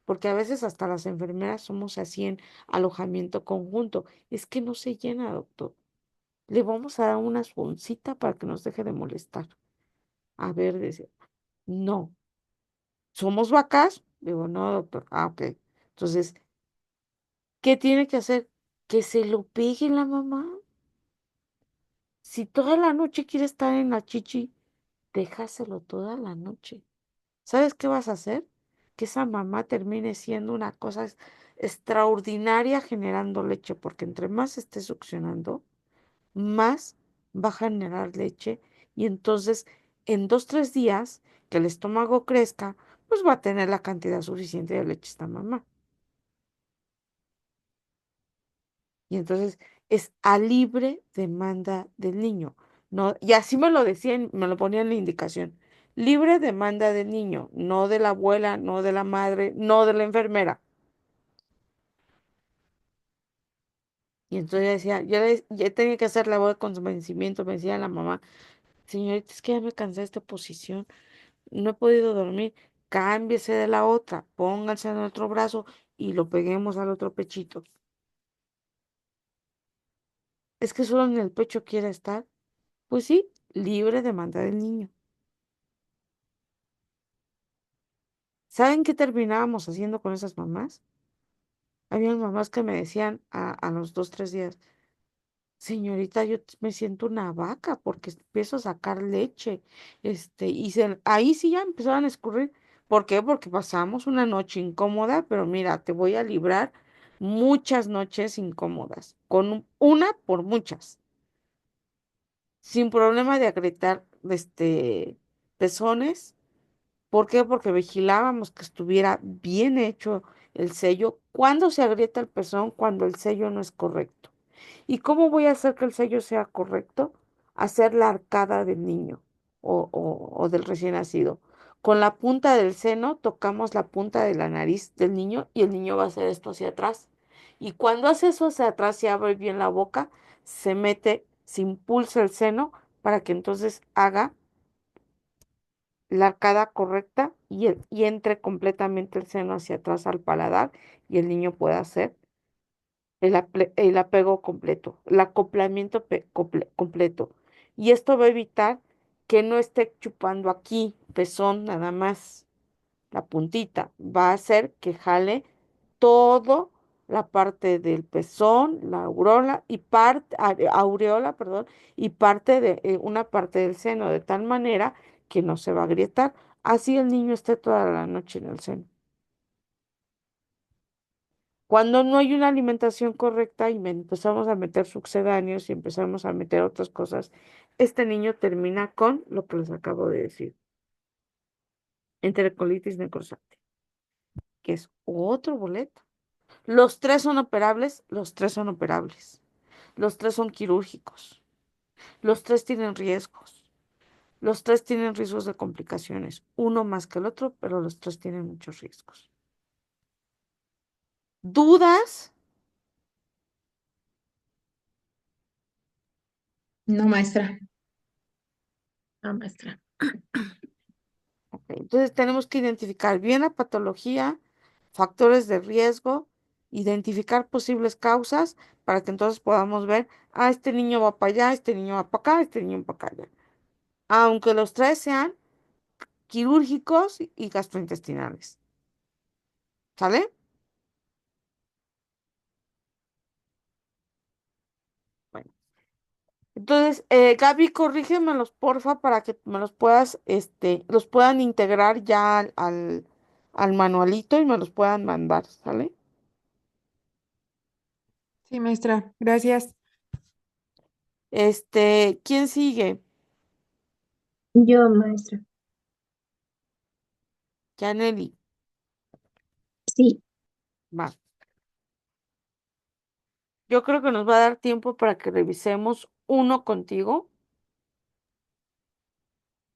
[SPEAKER 2] porque a veces hasta las enfermeras somos así en alojamiento conjunto. Es que no se llena, doctor. Le vamos a dar una bolsita para que nos deje de molestar. A ver, dice, no. ¿Somos vacas? Digo, no, doctor. Ah, ok. Entonces, ¿qué tiene que hacer? Que se lo pegue la mamá. Si toda la noche quiere estar en la chichi, déjaselo toda la noche. ¿sabes qué vas a hacer? Que esa mamá termine siendo una cosa extraordinaria generando leche, porque entre más esté succionando, más va a generar leche y entonces en 2, 3 días que el estómago crezca, pues va a tener la cantidad suficiente de leche esta mamá. Y entonces es a libre demanda del niño. No, y así me lo decían, me lo ponían en la indicación. Libre demanda del niño, no de la abuela, no de la madre, no de la enfermera. Y entonces yo decía, ya tenía que hacer labor de convencimiento, me decía la mamá, señorita, es que ya me cansé de esta posición, no he podido dormir, cámbiese de la otra, pónganse en el otro brazo y lo peguemos al otro pechito. Es que solo en el pecho quiere estar. Pues sí, libre demanda del niño. ¿Saben qué terminábamos haciendo con esas mamás? Había mamás que me decían a los 2, 3 días, señorita, me siento una vaca porque empiezo a sacar leche. Ahí sí ya empezaban a escurrir. ¿Por qué? Porque pasamos una noche incómoda, pero mira, te voy a librar muchas noches incómodas, con una por muchas, sin problema de agrietar pezones. ¿Por qué? Porque vigilábamos que estuviera bien hecho el sello. ¿Cuándo se agrieta el pezón? Cuando el sello no es correcto. ¿Y cómo voy a hacer que el sello sea correcto? Hacer la arcada del niño o del recién nacido. Con la punta del seno tocamos la punta de la nariz del niño y el niño va a hacer esto hacia atrás. Y cuando hace eso hacia atrás, se abre bien la boca, se mete, se impulsa el seno para que entonces haga la arcada correcta y entre completamente el seno hacia atrás al paladar y el niño pueda hacer el apego completo, el acoplamiento completo. Y esto va a evitar que no esté chupando aquí, pezón nada más, la puntita. Va a hacer que jale todo la parte del pezón, la aureola, perdón, y una parte del seno, de tal manera que no se va a agrietar. Así el niño esté toda la noche en el seno. Cuando no hay una alimentación correcta y empezamos a meter succedáneos y empezamos a meter otras cosas, este niño termina con lo que les acabo de decir, enterocolitis necrosante, que es otro boleto. Los tres son operables, los tres son operables, los tres son quirúrgicos, los tres tienen riesgos, los tres tienen riesgos de complicaciones, uno más que el otro, pero los tres tienen muchos riesgos. ¿Dudas?
[SPEAKER 5] No, maestra.
[SPEAKER 3] Ah, maestra.
[SPEAKER 2] Ok, entonces tenemos que identificar bien la patología, factores de riesgo, identificar posibles causas para que entonces podamos ver, este niño va para allá, este niño va para acá, este niño va para allá. Aunque los tres sean quirúrgicos y gastrointestinales. ¿Sale? Bueno. Entonces, Gaby, corrígemelos, porfa, para que me los puedan integrar ya al manualito y me los puedan mandar, ¿sale?
[SPEAKER 1] Sí, maestra, gracias.
[SPEAKER 2] ¿Quién sigue?
[SPEAKER 4] Yo, maestra.
[SPEAKER 2] Janely.
[SPEAKER 4] Sí.
[SPEAKER 2] Va. Yo creo que nos va a dar tiempo para que revisemos uno contigo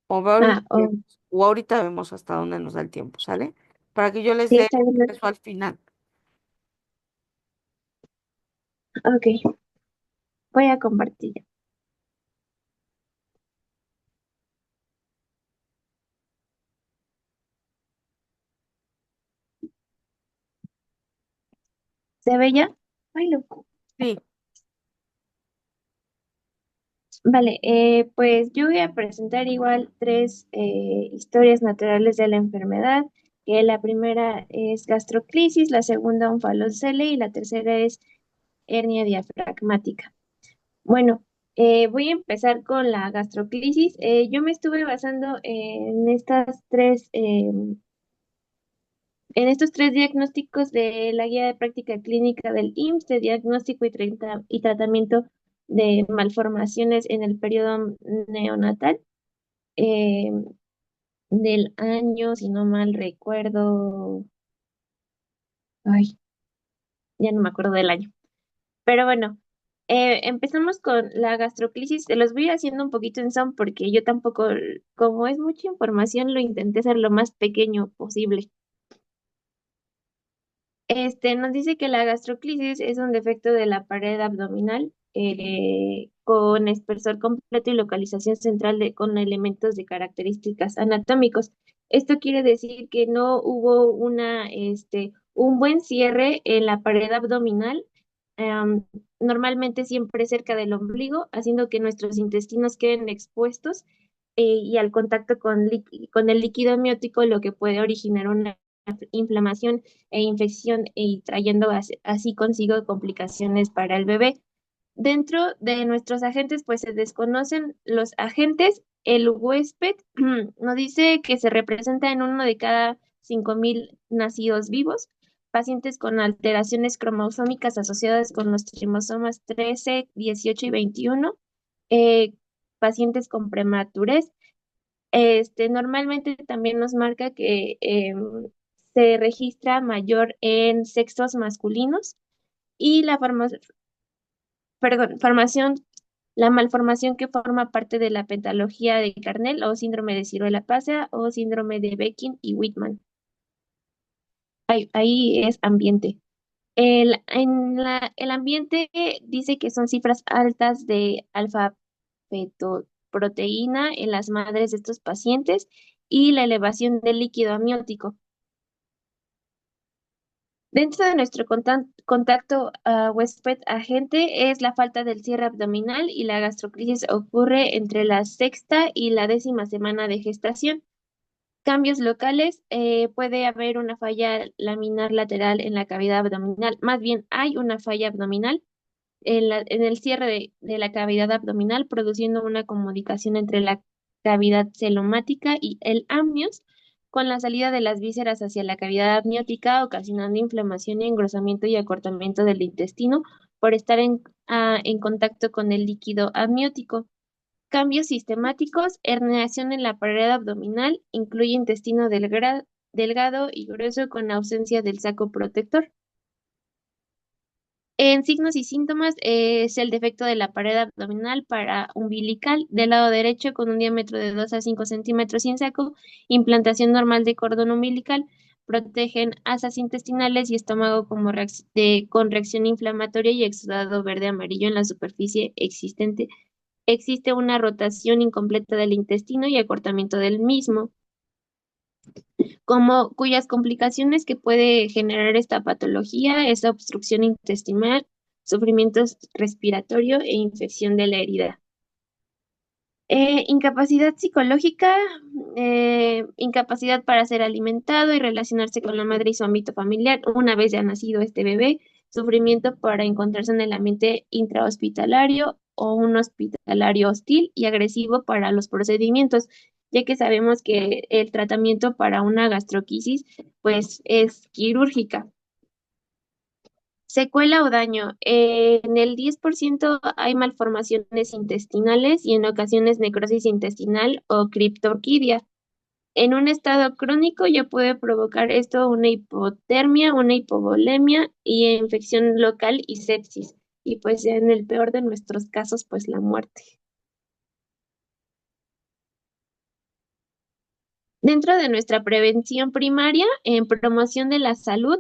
[SPEAKER 2] o,
[SPEAKER 4] Ah, oh,
[SPEAKER 2] o ahorita vemos hasta dónde nos da el tiempo, ¿sale? Para que yo les
[SPEAKER 4] sí,
[SPEAKER 2] dé
[SPEAKER 4] está bien.
[SPEAKER 2] eso al final.
[SPEAKER 4] Ok, voy a compartir. ¿Se ve ya? Ay, loco.
[SPEAKER 2] Sí,
[SPEAKER 4] Vale, pues yo voy a presentar igual tres historias naturales de la enfermedad, que la primera es gastroclisis, la segunda onfalocele y la tercera es hernia diafragmática. Bueno, Voy a empezar con la gastroclisis. Yo me estuve basando en estos tres diagnósticos de la guía de práctica clínica del IMSS, de diagnóstico y tratamiento de malformaciones en el periodo neonatal, eh, del año, si no mal recuerdo, ay, ya no me acuerdo del año. Pero bueno, empezamos con la gastroclisis. Se los voy haciendo un poquito en son porque yo tampoco, como es mucha información, lo intenté hacer lo más pequeño posible. Nos dice que la gastroclisis es un defecto de la pared abdominal con espesor completo y localización central con elementos de características anatómicos. Esto quiere decir que no hubo un buen cierre en la pared abdominal, em, normalmente siempre cerca del ombligo, haciendo que nuestros intestinos queden expuestos y al contacto con el líquido amniótico, lo que puede originar una inflamación e infección y trayendo así consigo complicaciones para el bebé. Dentro de nuestros agentes, pues se desconocen los agentes. El huésped nos dice que se representa en uno de cada 5.000 nacidos vivos, pacientes con alteraciones cromosómicas asociadas con los cromosomas 13, 18 y 21, eh, pacientes con prematurez. Normalmente también nos marca que se registra mayor en sexos masculinos y formación, la malformación que forma parte de la pentalogía de Carnell o síndrome de ciruela pácea o síndrome de Beckin y Whitman. Ahí es ambiente. El ambiente dice que son cifras altas de alfa-fetoproteína en las madres de estos pacientes y la elevación del líquido amniótico. Dentro de nuestro contacto huésped-agente es la falta del cierre abdominal y la gastroclisis ocurre entre la sexta y la 10ª semana de gestación. Cambios locales, puede haber una falla laminar lateral en la cavidad abdominal, más bien hay una falla abdominal en el cierre de la cavidad abdominal, produciendo una comunicación entre la cavidad celomática y el amnios, con la salida de las vísceras hacia la cavidad amniótica, ocasionando inflamación y engrosamiento y acortamiento del intestino por estar en contacto con el líquido amniótico. Cambios sistemáticos, herniación en la pared abdominal, incluye intestino delgado y grueso con ausencia del saco protector. En signos y síntomas es el defecto de la pared abdominal para umbilical del lado derecho con un diámetro de 2 a 5 centímetros sin saco, implantación normal de cordón umbilical, protegen asas intestinales y estómago con reacción inflamatoria y exudado verde-amarillo en la superficie existente. Existe una rotación incompleta del intestino y acortamiento del mismo cuyas complicaciones que puede generar esta patología es la obstrucción intestinal, sufrimiento respiratorio e infección de la herida. Incapacidad psicológica, incapacidad para ser alimentado y relacionarse con la madre y su ámbito familiar una vez ya nacido este bebé, sufrimiento para encontrarse en el ambiente intrahospitalario o un hospitalario hostil y agresivo para los procedimientos, ya que sabemos que el tratamiento para una gastroquisis pues es quirúrgica. Secuela o daño. En el 10% hay malformaciones intestinales y en ocasiones necrosis intestinal o criptorquidia. En un estado crónico ya puede provocar esto una hipotermia, una hipovolemia y infección local y sepsis. Y pues en el peor de nuestros casos, pues la muerte. Dentro de nuestra prevención primaria, en promoción de la salud,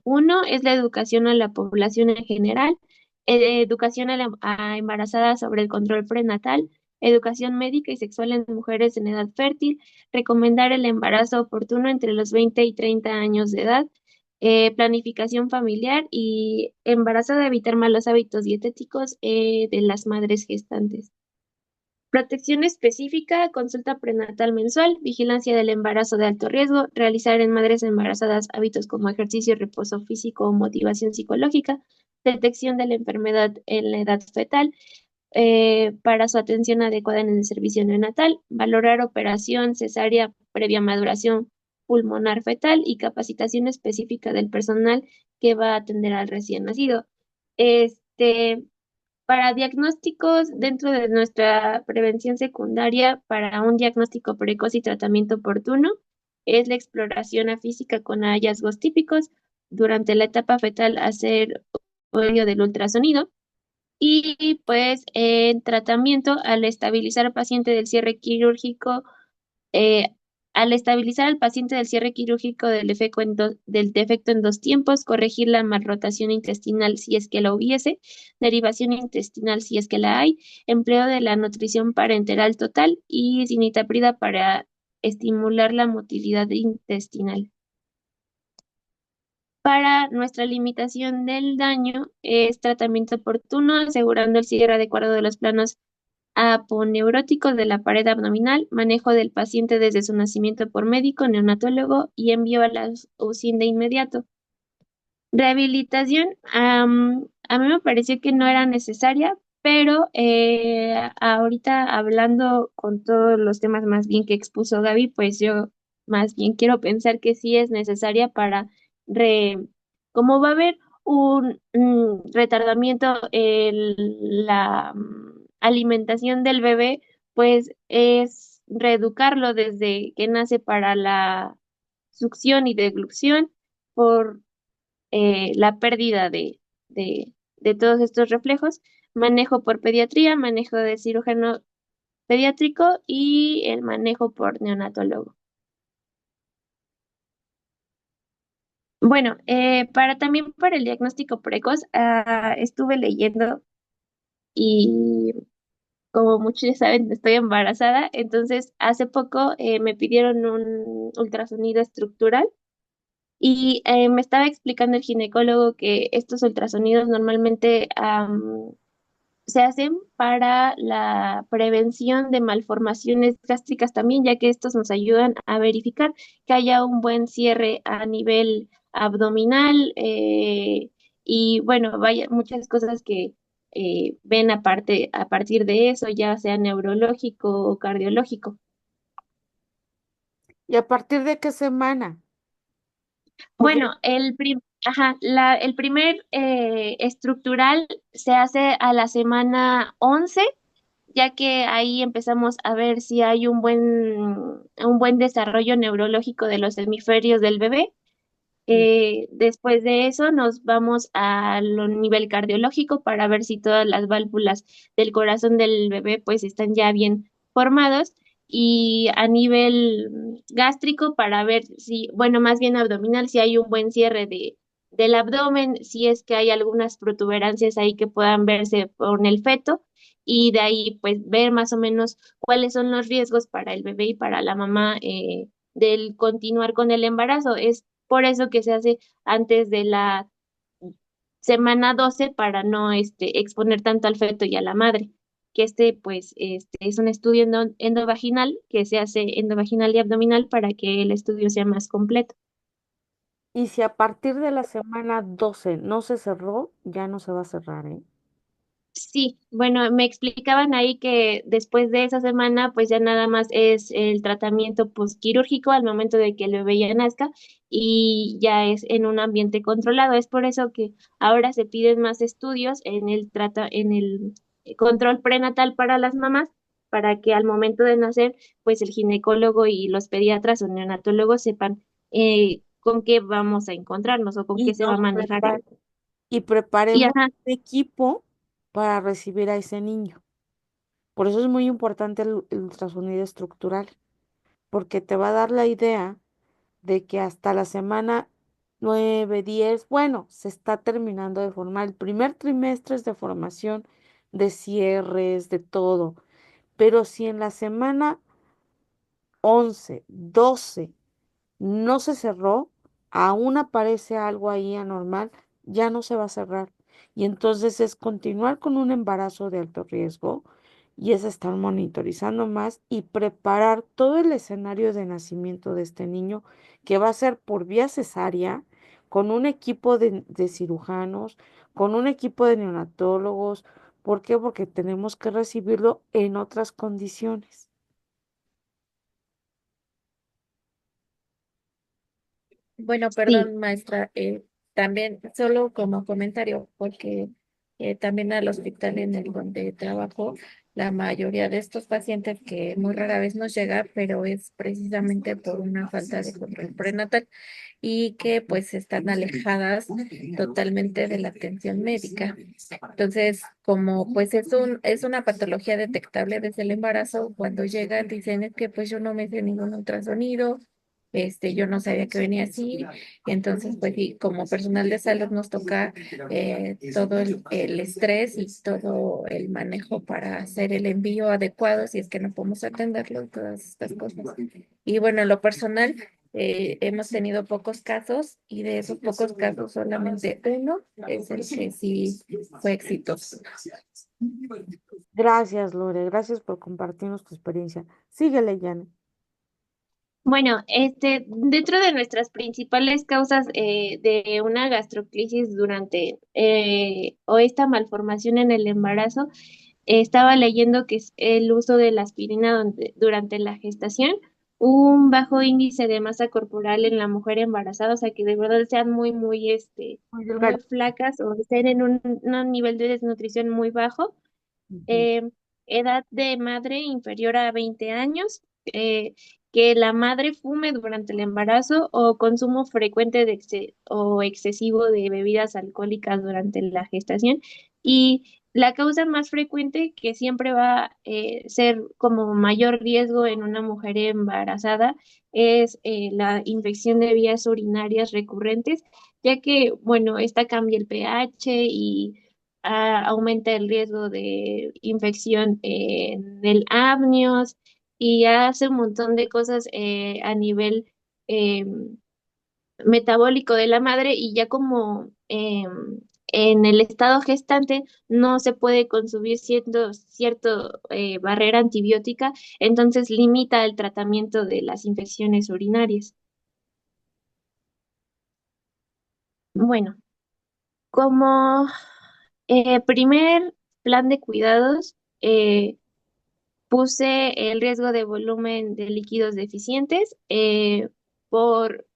[SPEAKER 4] uno es la educación a la población en general, educación a embarazadas sobre el control prenatal, educación médica y sexual en mujeres en edad fértil, recomendar el embarazo oportuno entre los 20 y 30 años de edad, planificación familiar y embarazada evitar malos hábitos dietéticos de las madres gestantes. Protección específica, consulta prenatal mensual, vigilancia del embarazo de alto riesgo, realizar en madres embarazadas hábitos como ejercicio, reposo físico o motivación psicológica, detección de la enfermedad en la edad fetal, para su atención adecuada en el servicio neonatal, valorar operación cesárea previa maduración pulmonar fetal y capacitación específica del personal que va a atender al recién nacido. Este, para diagnósticos dentro de nuestra prevención secundaria, para un diagnóstico precoz y tratamiento oportuno, es la exploración afísica con hallazgos típicos durante la etapa fetal, hacer oído del ultrasonido y pues en tratamiento al estabilizar al paciente del cierre quirúrgico, eh, al estabilizar al paciente del cierre quirúrgico del defecto en dos tiempos, corregir la malrotación intestinal si es que la hubiese, derivación intestinal si es que la hay, empleo de la nutrición parenteral total y cinitaprida para estimular la motilidad intestinal. Para nuestra limitación del daño es tratamiento oportuno, asegurando el cierre adecuado de los planos aponeuróticos de la pared abdominal, manejo del paciente desde su nacimiento por médico, neonatólogo y envío a la UCI de inmediato. Rehabilitación, a mí me pareció que no era necesaria, pero ahorita hablando con todos los temas más bien que expuso Gaby, pues yo más bien quiero pensar que sí es necesaria para re, como va a haber un retardamiento en la alimentación del bebé, pues es reeducarlo desde que nace para la succión y deglución por la pérdida de todos estos reflejos, manejo por pediatría, manejo de cirujano pediátrico y el manejo por neonatólogo. Bueno, también para el diagnóstico precoz, estuve leyendo y como muchos ya saben, estoy embarazada, entonces hace poco me pidieron un ultrasonido estructural. Y me estaba explicando el ginecólogo que estos ultrasonidos normalmente se hacen para la prevención de malformaciones gástricas también, ya que estos nos ayudan a verificar que haya un buen cierre a nivel abdominal y bueno, vaya, muchas cosas que ven aparte, a partir de eso, ya sea neurológico o cardiológico.
[SPEAKER 2] ¿Y a partir de qué semana? Porque
[SPEAKER 4] Bueno, el primer estructural se hace a la semana 11, ya que ahí empezamos a ver si hay un buen desarrollo neurológico de los hemisferios del bebé. Después de eso nos vamos al nivel cardiológico para ver si todas las válvulas del corazón del bebé pues están ya bien formados y a nivel gástrico para ver si, bueno, más bien abdominal, si hay un buen cierre del abdomen, si es que hay algunas protuberancias ahí que puedan verse con el feto y de ahí pues ver más o menos cuáles son los riesgos para el bebé y para la mamá del continuar con el embarazo. Es por eso que se hace antes de la semana 12 para no exponer tanto al feto y a la madre. Que pues, es un estudio endovaginal que se hace endovaginal y abdominal para que el estudio sea más completo.
[SPEAKER 2] y si a partir de la semana 12 no se cerró, ya no se va a cerrar, ¿eh?
[SPEAKER 4] Sí, bueno, me explicaban ahí que después de esa semana, pues ya nada más es el tratamiento postquirúrgico al momento de que el bebé ya nazca y ya es en un ambiente controlado. Es por eso que ahora se piden más estudios en el control prenatal para las mamás, para que al momento de nacer, pues el ginecólogo y los pediatras o neonatólogos sepan con qué vamos a encontrarnos o con qué
[SPEAKER 2] Y
[SPEAKER 4] se va a
[SPEAKER 2] nos
[SPEAKER 4] manejar.
[SPEAKER 2] prepara- y
[SPEAKER 4] Y
[SPEAKER 2] preparemos
[SPEAKER 4] ajá,
[SPEAKER 2] un equipo para recibir a ese niño. Por eso es muy importante el ultrasonido estructural, porque te va a dar la idea de que hasta la semana 9, 10, bueno, se está terminando de formar. El primer trimestre es de formación, de cierres, de todo. Pero si en la semana 11, 12 no se cerró, aún aparece algo ahí anormal, ya no se va a cerrar. Y entonces es continuar con un embarazo de alto riesgo y es estar monitorizando más y preparar todo el escenario de nacimiento de este niño que va a ser por vía cesárea, con un equipo de cirujanos, con un equipo de neonatólogos, ¿Por qué? Porque tenemos que recibirlo en otras condiciones.
[SPEAKER 6] Bueno,
[SPEAKER 4] Sí.
[SPEAKER 6] perdón, maestra, también solo como comentario, porque también al hospital en el donde trabajo, la mayoría de estos pacientes que muy rara vez nos llega, pero es precisamente por una falta de control prenatal y que pues están alejadas totalmente de la atención médica. Entonces, como pues es una patología detectable desde el embarazo, cuando llegan dicen es que pues yo no me hice ningún ultrasonido, yo no sabía que venía así. Entonces, pues sí, como personal de salud nos toca todo el estrés y todo el manejo para hacer el envío adecuado si es que no podemos atenderlo y todas estas cosas. Y bueno, en lo personal, hemos tenido pocos casos y de esos pocos casos solamente uno es el que sí fue exitoso.
[SPEAKER 2] Gracias, Lore. Gracias por compartirnos tu experiencia. Síguele, Jan.
[SPEAKER 4] Bueno, dentro de nuestras principales causas de una gastroclisis durante o esta malformación en el embarazo, estaba leyendo que es el uso de la aspirina durante la gestación, un bajo índice de masa corporal en la mujer embarazada, o sea que de verdad sean
[SPEAKER 2] Muy
[SPEAKER 4] muy
[SPEAKER 2] delgado.
[SPEAKER 4] flacas o estén en un nivel de desnutrición muy bajo,
[SPEAKER 2] Ujú.
[SPEAKER 4] eh, edad de madre inferior a 20 años, que la madre fume durante el embarazo o consumo frecuente o excesivo de bebidas alcohólicas durante la gestación. Y la causa más frecuente que siempre va a ser como mayor riesgo en una mujer embarazada es la infección de vías urinarias recurrentes, ya que, bueno, esta cambia el pH y aumenta el riesgo de infección en el amnios y hace un montón de cosas a nivel eh, metabólico de la madre y ya como en el estado gestante no se puede consumir cierto barrera antibiótica, entonces limita el tratamiento de las infecciones urinarias. Bueno, como primer plan de cuidados, puse el riesgo de volumen de líquidos deficientes por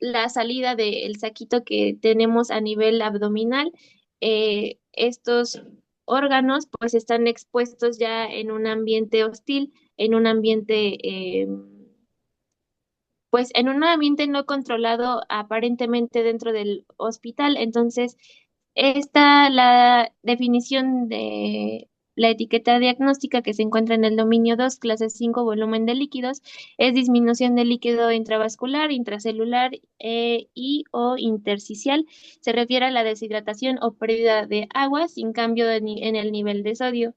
[SPEAKER 4] la salida del saquito que tenemos a nivel abdominal. Estos órganos pues están expuestos ya en un ambiente hostil, en un ambiente pues en un ambiente no controlado aparentemente dentro del hospital. Entonces, la definición de la etiqueta diagnóstica que se encuentra en el dominio 2 clase 5 volumen de líquidos, es disminución de líquido intravascular, intracelular y o intersticial. Se refiere a la deshidratación o pérdida de agua sin cambio en el nivel de sodio.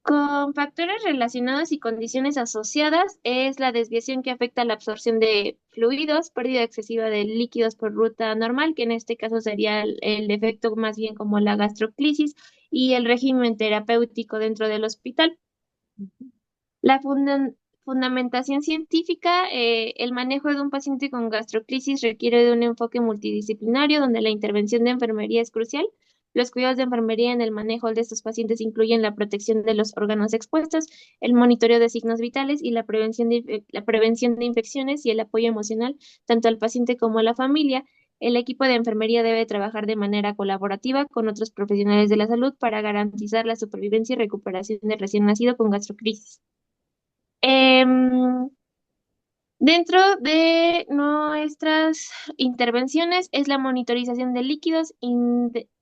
[SPEAKER 4] Con factores relacionados y condiciones asociadas es la desviación que afecta la absorción de fluidos, pérdida excesiva de líquidos por ruta normal, que en este caso sería el defecto más bien como la gastroclisis, y el régimen terapéutico dentro del hospital. La fundamentación científica, el manejo de un paciente con gastroclisis requiere de un enfoque multidisciplinario donde la intervención de enfermería es crucial. Los cuidados de enfermería en el manejo de estos pacientes incluyen la protección de los órganos expuestos, el monitoreo de signos vitales y la prevención de infecciones y el apoyo emocional tanto al paciente como a la familia. El equipo de enfermería debe trabajar de manera colaborativa con otros profesionales de la salud para garantizar la supervivencia y recuperación del recién nacido con gastroclisis. Em, Dentro de nuestras intervenciones es la monitorización de líquidos,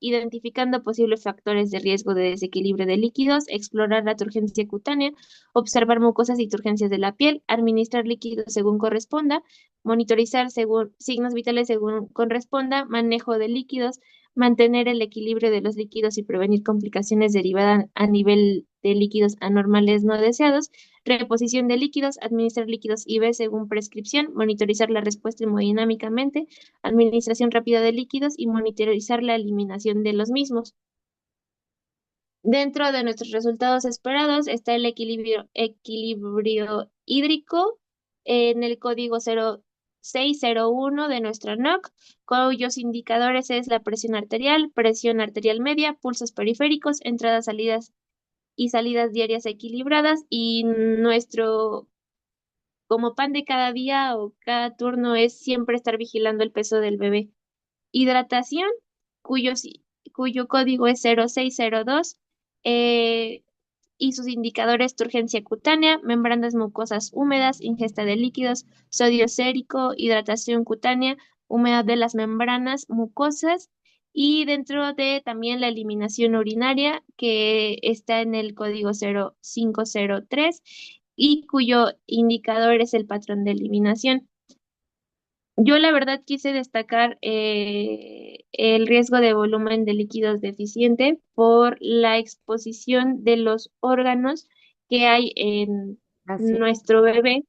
[SPEAKER 4] identificando posibles factores de riesgo de desequilibrio de líquidos, explorar la turgencia cutánea, observar mucosas y turgencias de la piel, administrar líquidos según corresponda, monitorizar según signos vitales según corresponda, manejo de líquidos, mantener el equilibrio de los líquidos y prevenir complicaciones derivadas a nivel de líquidos anormales no deseados, reposición de líquidos, administrar líquidos IV según prescripción, monitorizar la respuesta hemodinámicamente, administración rápida de líquidos y monitorizar la eliminación de los mismos. Dentro de nuestros resultados esperados está el equilibrio hídrico en el código 0601 de nuestra NOC, cuyos indicadores es la presión arterial media, pulsos periféricos, entradas, salidas y salidas diarias equilibradas, y nuestro como pan de cada día o cada turno es siempre estar vigilando el peso del bebé. Hidratación, cuyo, cuyo código es 0602, eh, y sus indicadores de urgencia cutánea, membranas mucosas húmedas, ingesta de líquidos, sodio sérico, hidratación cutánea, humedad de las membranas mucosas, y dentro de también la eliminación urinaria, que está en el código 0503 y cuyo indicador es el patrón de eliminación. Yo la verdad quise destacar el riesgo de volumen de líquidos deficiente por la exposición de los órganos que hay en
[SPEAKER 2] Así es.
[SPEAKER 4] nuestro bebé,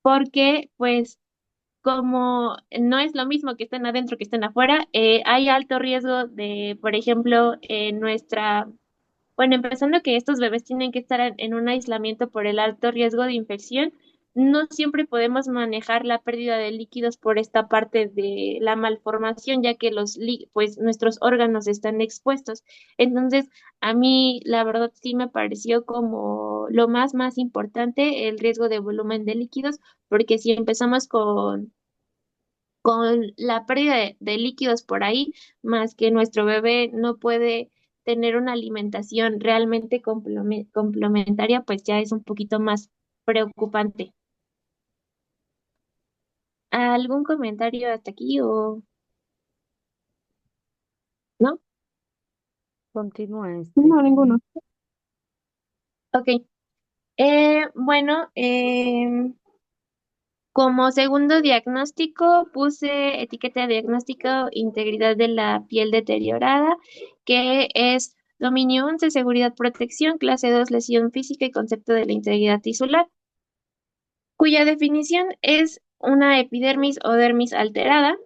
[SPEAKER 4] porque pues como no es lo mismo que estén adentro que estén afuera, hay alto riesgo de, por ejemplo, en nuestra bueno, empezando que estos bebés tienen que estar en un aislamiento por el alto riesgo de infección. No siempre podemos manejar la pérdida de líquidos por esta parte de la malformación, ya que pues nuestros órganos están expuestos. Entonces, a mí la verdad sí me pareció como lo más importante el riesgo de volumen de líquidos, porque si empezamos con la pérdida de líquidos por ahí, más que nuestro bebé no puede tener una alimentación realmente complementaria, pues ya es un poquito más preocupante. ¿Algún comentario hasta aquí o no?
[SPEAKER 2] Continúa
[SPEAKER 1] No, ninguno.
[SPEAKER 4] Ok. Bueno, como segundo diagnóstico puse etiqueta de diagnóstico integridad de la piel deteriorada, que es dominio 11, seguridad, protección, clase 2, lesión física y concepto de la integridad tisular, cuya definición es una epidermis o dermis alterada,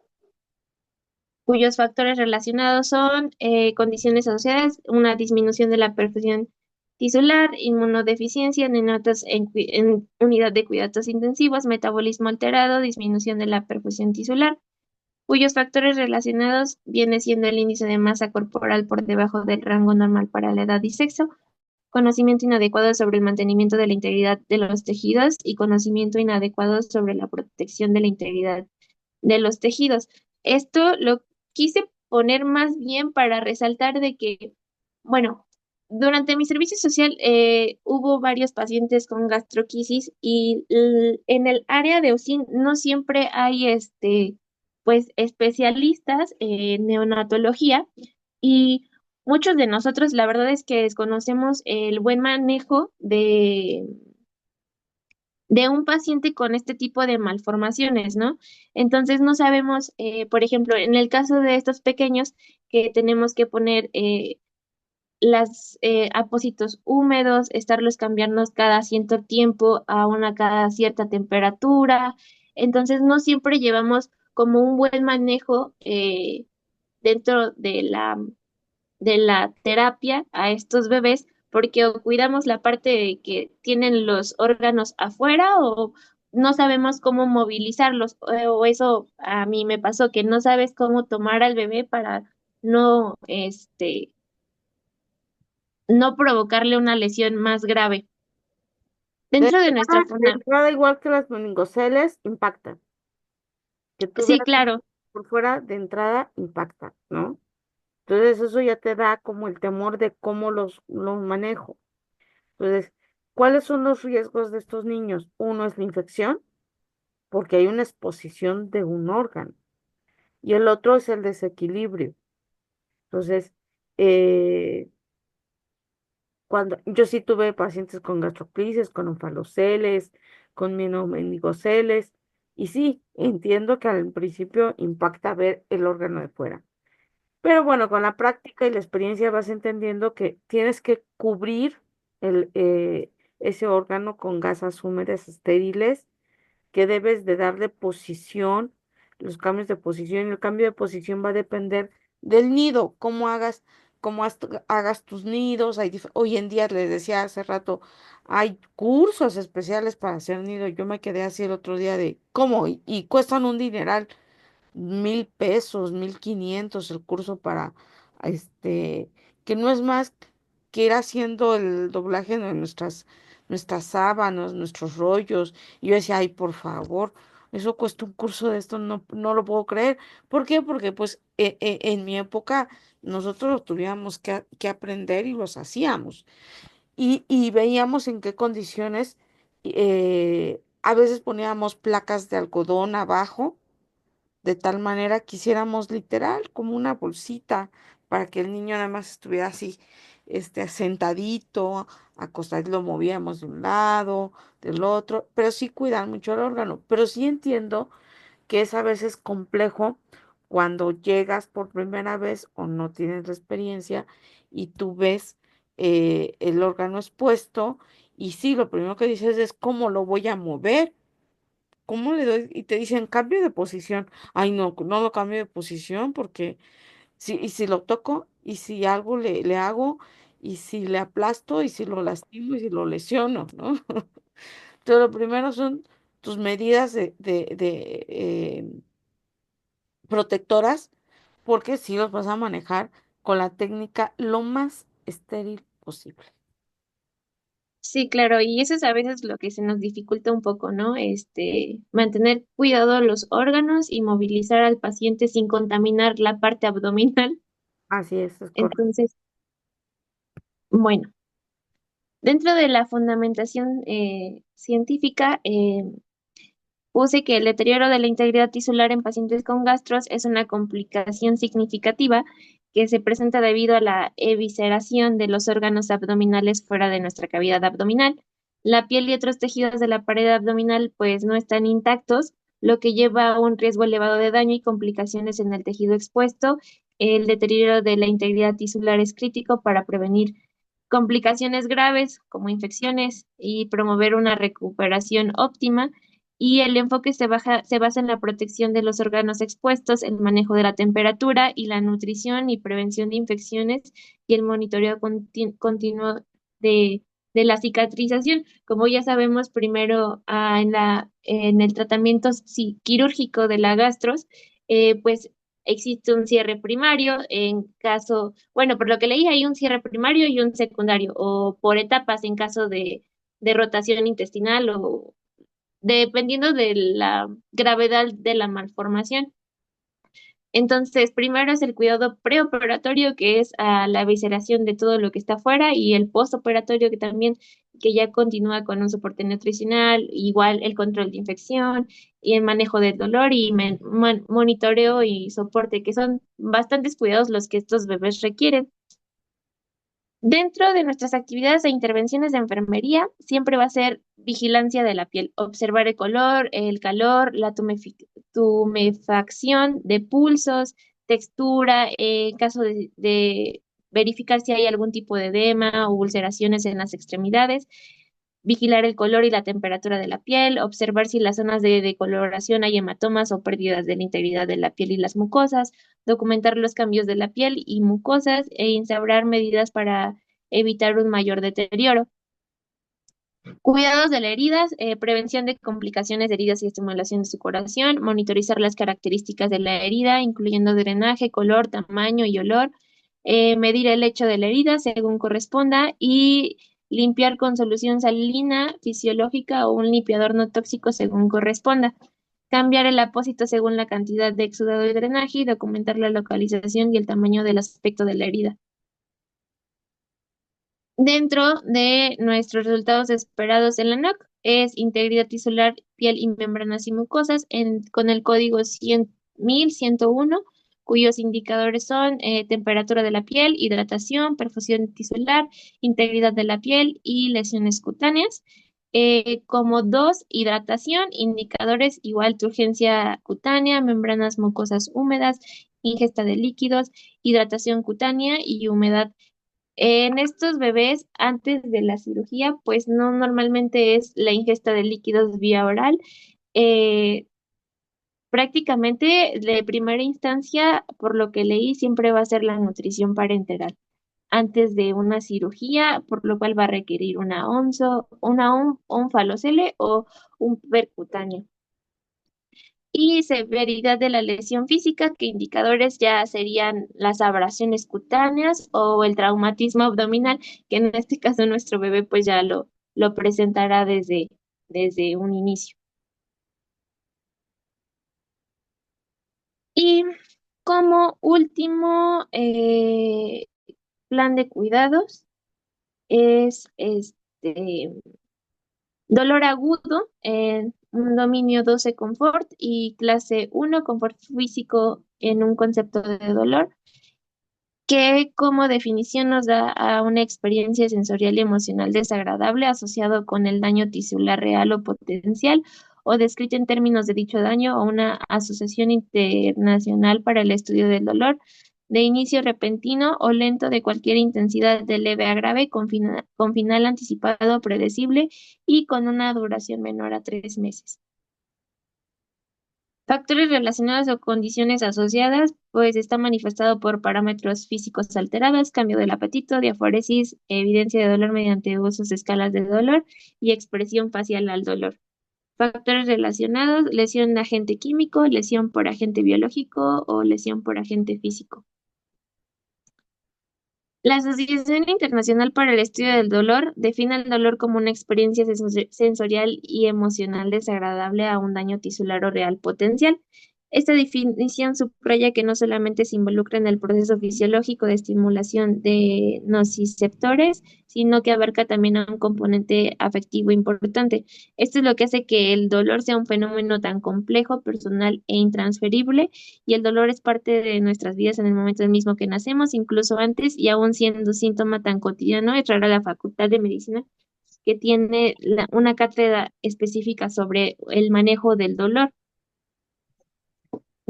[SPEAKER 4] cuyos factores relacionados son condiciones asociadas, una disminución de la perfusión tisular, inmunodeficiencia, neonatos en unidad de cuidados intensivos, metabolismo alterado, disminución de la perfusión tisular, cuyos factores relacionados viene siendo el índice de masa corporal por debajo del rango normal para la edad y sexo, conocimiento inadecuado sobre el mantenimiento de la integridad de los tejidos y conocimiento inadecuado sobre la protección de la integridad de los tejidos. Esto lo quise poner más bien para resaltar de que, bueno, durante mi servicio social hubo varios pacientes con gastroquisis y en el área de OSIN no siempre hay pues especialistas en neonatología, y muchos de nosotros la verdad es que desconocemos el buen manejo de un paciente con este tipo de malformaciones, ¿no? Entonces no sabemos, por ejemplo, en el caso de estos pequeños, que tenemos que poner las apósitos húmedos, estarlos cambiarnos cada cierto tiempo a una cada cierta temperatura. Entonces no siempre llevamos como un buen manejo dentro de la terapia a estos bebés, porque o cuidamos la parte de que tienen los órganos afuera o no sabemos cómo movilizarlos, o eso a mí me pasó, que no sabes cómo tomar al bebé para no, no provocarle una lesión más grave.
[SPEAKER 2] De
[SPEAKER 4] Dentro de nuestra
[SPEAKER 2] de
[SPEAKER 4] zona,
[SPEAKER 2] entrada, igual que las meningoceles, impactan. Que tú
[SPEAKER 4] sí,
[SPEAKER 2] veas
[SPEAKER 4] claro,
[SPEAKER 2] por fuera de entrada, impacta, ¿no? Entonces eso ya te da como el temor de cómo los manejo. Entonces, ¿cuáles son los riesgos de estos niños? Uno es la infección, porque hay una exposición de un órgano, y el otro es el desequilibrio. Entonces, eh, cuando yo sí tuve pacientes con gastroclisis, con onfaloceles, con meningocele, y sí, entiendo que al principio impacta ver el órgano de fuera. Pero bueno, con la práctica y la experiencia vas entendiendo que tienes que cubrir ese órgano con gasas húmedas estériles, que debes de darle posición, los cambios de posición. Y el cambio de posición va a depender del nido, cómo hagas cómo hagas tus nidos. Hoy en día, les decía hace rato, hay cursos especiales para hacer nido. Yo me quedé así el otro día de, ¿cómo? Y cuestan un dineral. 1,000 pesos, 1,500 el curso para, este, que no es más que ir haciendo el doblaje de nuestras sábanas, nuestros rollos. Y yo decía, ay, por favor, eso cuesta un curso de esto, no lo puedo creer. ¿Por qué? Porque pues en mi época nosotros lo tuvimos que aprender y los hacíamos. Y veíamos en qué condiciones, a veces poníamos placas de algodón abajo de tal manera que hiciéramos literal como una bolsita para que el niño nada más estuviera así, sentadito, acostado, lo movíamos de un lado, del otro, pero sí cuidar mucho el órgano. Pero sí entiendo que es a veces complejo cuando llegas por primera vez o no tienes la experiencia y tú ves el órgano expuesto y sí, lo primero que dices es cómo lo voy a mover. ¿Cómo le doy? Y te dicen cambio de posición. Ay, no, no lo cambio de posición porque y si lo toco, y si algo le hago, y si le aplasto, y si lo lastimo, y si lo lesiono, ¿no? Entonces, lo primero son tus medidas de protectoras, porque si los vas a manejar con la técnica lo más estéril posible.
[SPEAKER 4] Sí, claro, y eso es a veces lo que se nos dificulta un poco, ¿no? Mantener cuidado los órganos y movilizar al paciente sin contaminar la parte abdominal.
[SPEAKER 2] Así es correcto.
[SPEAKER 4] Entonces, bueno, dentro de la fundamentación científica, puse que el deterioro de la integridad tisular en pacientes con gastros es una complicación significativa que se presenta debido a la evisceración de los órganos abdominales fuera de nuestra cavidad abdominal. La piel y otros tejidos de la pared abdominal pues no están intactos, lo que lleva a un riesgo elevado de daño y complicaciones en el tejido expuesto. El deterioro de la integridad tisular es crítico para prevenir complicaciones graves como infecciones y promover una recuperación óptima, y el enfoque se basa en la protección de los órganos expuestos, el manejo de la temperatura y la nutrición y prevención de infecciones y el monitoreo continuo de, de la cicatrización. Como ya sabemos, primero en el tratamiento quirúrgico de la gastros, pues existe un cierre primario en caso, bueno, por lo que leí hay un cierre primario y un secundario, o por etapas en caso de rotación intestinal o dependiendo de la gravedad de la malformación. Entonces, primero es el cuidado preoperatorio, que es la evisceración de todo lo que está afuera, y el postoperatorio, que ya continúa con un soporte nutricional, igual el control de infección y el manejo del dolor y monitoreo y soporte, que son bastantes cuidados los que estos bebés requieren. Dentro de nuestras actividades e intervenciones de enfermería, siempre va a ser vigilancia de la piel, observar el color, el calor, la tumefacción de pulsos, textura, en caso de verificar si hay algún tipo de edema o ulceraciones en las extremidades, vigilar el color y la temperatura de la piel, observar si en las zonas de decoloración hay hematomas o pérdidas de la integridad de la piel y las mucosas, documentar los cambios de la piel y mucosas e instaurar medidas para evitar un mayor deterioro. Cuidados de las heridas, prevención de complicaciones de heridas y estimulación de su curación, monitorizar las características de la herida, incluyendo drenaje, color, tamaño y olor, medir el hecho de la herida según corresponda y limpiar con solución salina, fisiológica o un limpiador no tóxico según corresponda. Cambiar el apósito según la cantidad de exudado y drenaje y documentar la localización y el tamaño del aspecto de la herida. Dentro de nuestros resultados esperados en la NOC es integridad tisular, piel y membranas y mucosas con el código 100.101, cuyos indicadores son temperatura de la piel, hidratación, perfusión tisular, integridad de la piel y lesiones cutáneas. Como 2, hidratación, indicadores igual turgencia cutánea, membranas mucosas húmedas, ingesta de líquidos, hidratación cutánea y humedad. En estos bebés, antes de la cirugía, pues no normalmente es la ingesta de líquidos vía oral. Eh, Prácticamente de primera instancia, por lo que leí, siempre va a ser la nutrición parenteral. antes de una cirugía, por lo cual va a requerir una onfalocele o un percutáneo. Y severidad de la lesión física, que indicadores ya serían las abrasiones cutáneas o el traumatismo abdominal, que en este caso nuestro bebé pues ya lo presentará desde un inicio. Y como último plan de cuidados es dolor agudo en un dominio 12 confort y clase 1 confort físico en un concepto de dolor, que como definición nos da a una experiencia sensorial y emocional desagradable asociado con el daño tisular real o potencial, o descrito en términos de dicho daño, o una asociación internacional para el estudio del dolor, de inicio repentino o lento de cualquier intensidad de leve a grave, con final anticipado predecible y con una duración menor a 3 meses. Factores relacionados o condiciones asociadas, pues está manifestado por parámetros físicos alterados, cambio del apetito, diaforesis, evidencia de dolor mediante usos de escalas de dolor y expresión facial al dolor. Factores relacionados, lesión de agente químico, lesión por agente biológico o lesión por agente físico. La Asociación Internacional para el Estudio del Dolor define el dolor como una experiencia sensorial y emocional desagradable a un daño tisular o real potencial. Esta definición subraya que no solamente se involucra en el proceso fisiológico de estimulación de nociceptores, sino que abarca también a un componente afectivo importante. Esto es lo que hace que el dolor sea un fenómeno tan complejo, personal e intransferible, y el dolor es parte de nuestras vidas en el momento mismo que nacemos, incluso antes, y aún siendo síntoma tan cotidiano, es rara la Facultad de Medicina que tiene una cátedra específica sobre el manejo del dolor.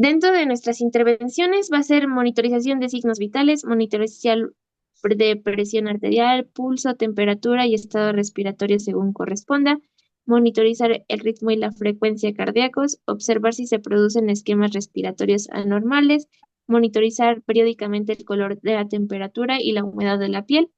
[SPEAKER 4] Dentro de nuestras intervenciones va a ser monitorización de signos vitales, monitorización de presión arterial, pulso, temperatura y estado respiratorio según corresponda, monitorizar el ritmo y la frecuencia cardíacos, observar si se producen esquemas respiratorios anormales, monitorizar periódicamente el color de la temperatura y la humedad de la piel.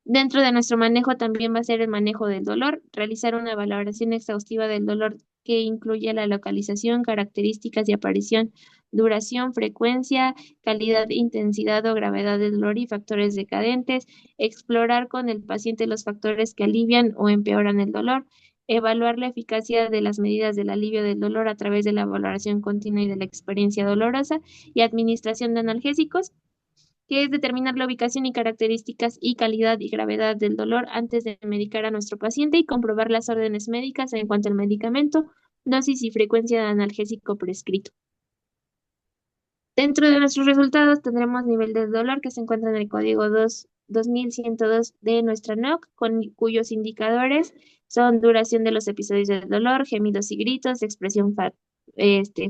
[SPEAKER 4] Dentro de nuestro manejo también va a ser el manejo del dolor, realizar una valoración exhaustiva del dolor que incluye la localización, características de aparición, duración, frecuencia, calidad, intensidad o gravedad del dolor y factores decadentes, explorar con el paciente los factores que alivian o empeoran el dolor, evaluar la eficacia de las medidas del alivio del dolor a través de la valoración continua y de la experiencia dolorosa y administración de analgésicos, que es determinar la ubicación y características y calidad y gravedad del dolor antes de medicar a nuestro paciente y comprobar las órdenes médicas en cuanto al medicamento, dosis y frecuencia de analgésico prescrito. Dentro de nuestros resultados tendremos nivel de dolor que se encuentra en el código 2102 de nuestra NOC, cuyos indicadores son duración de los episodios de dolor, gemidos y gritos, expresión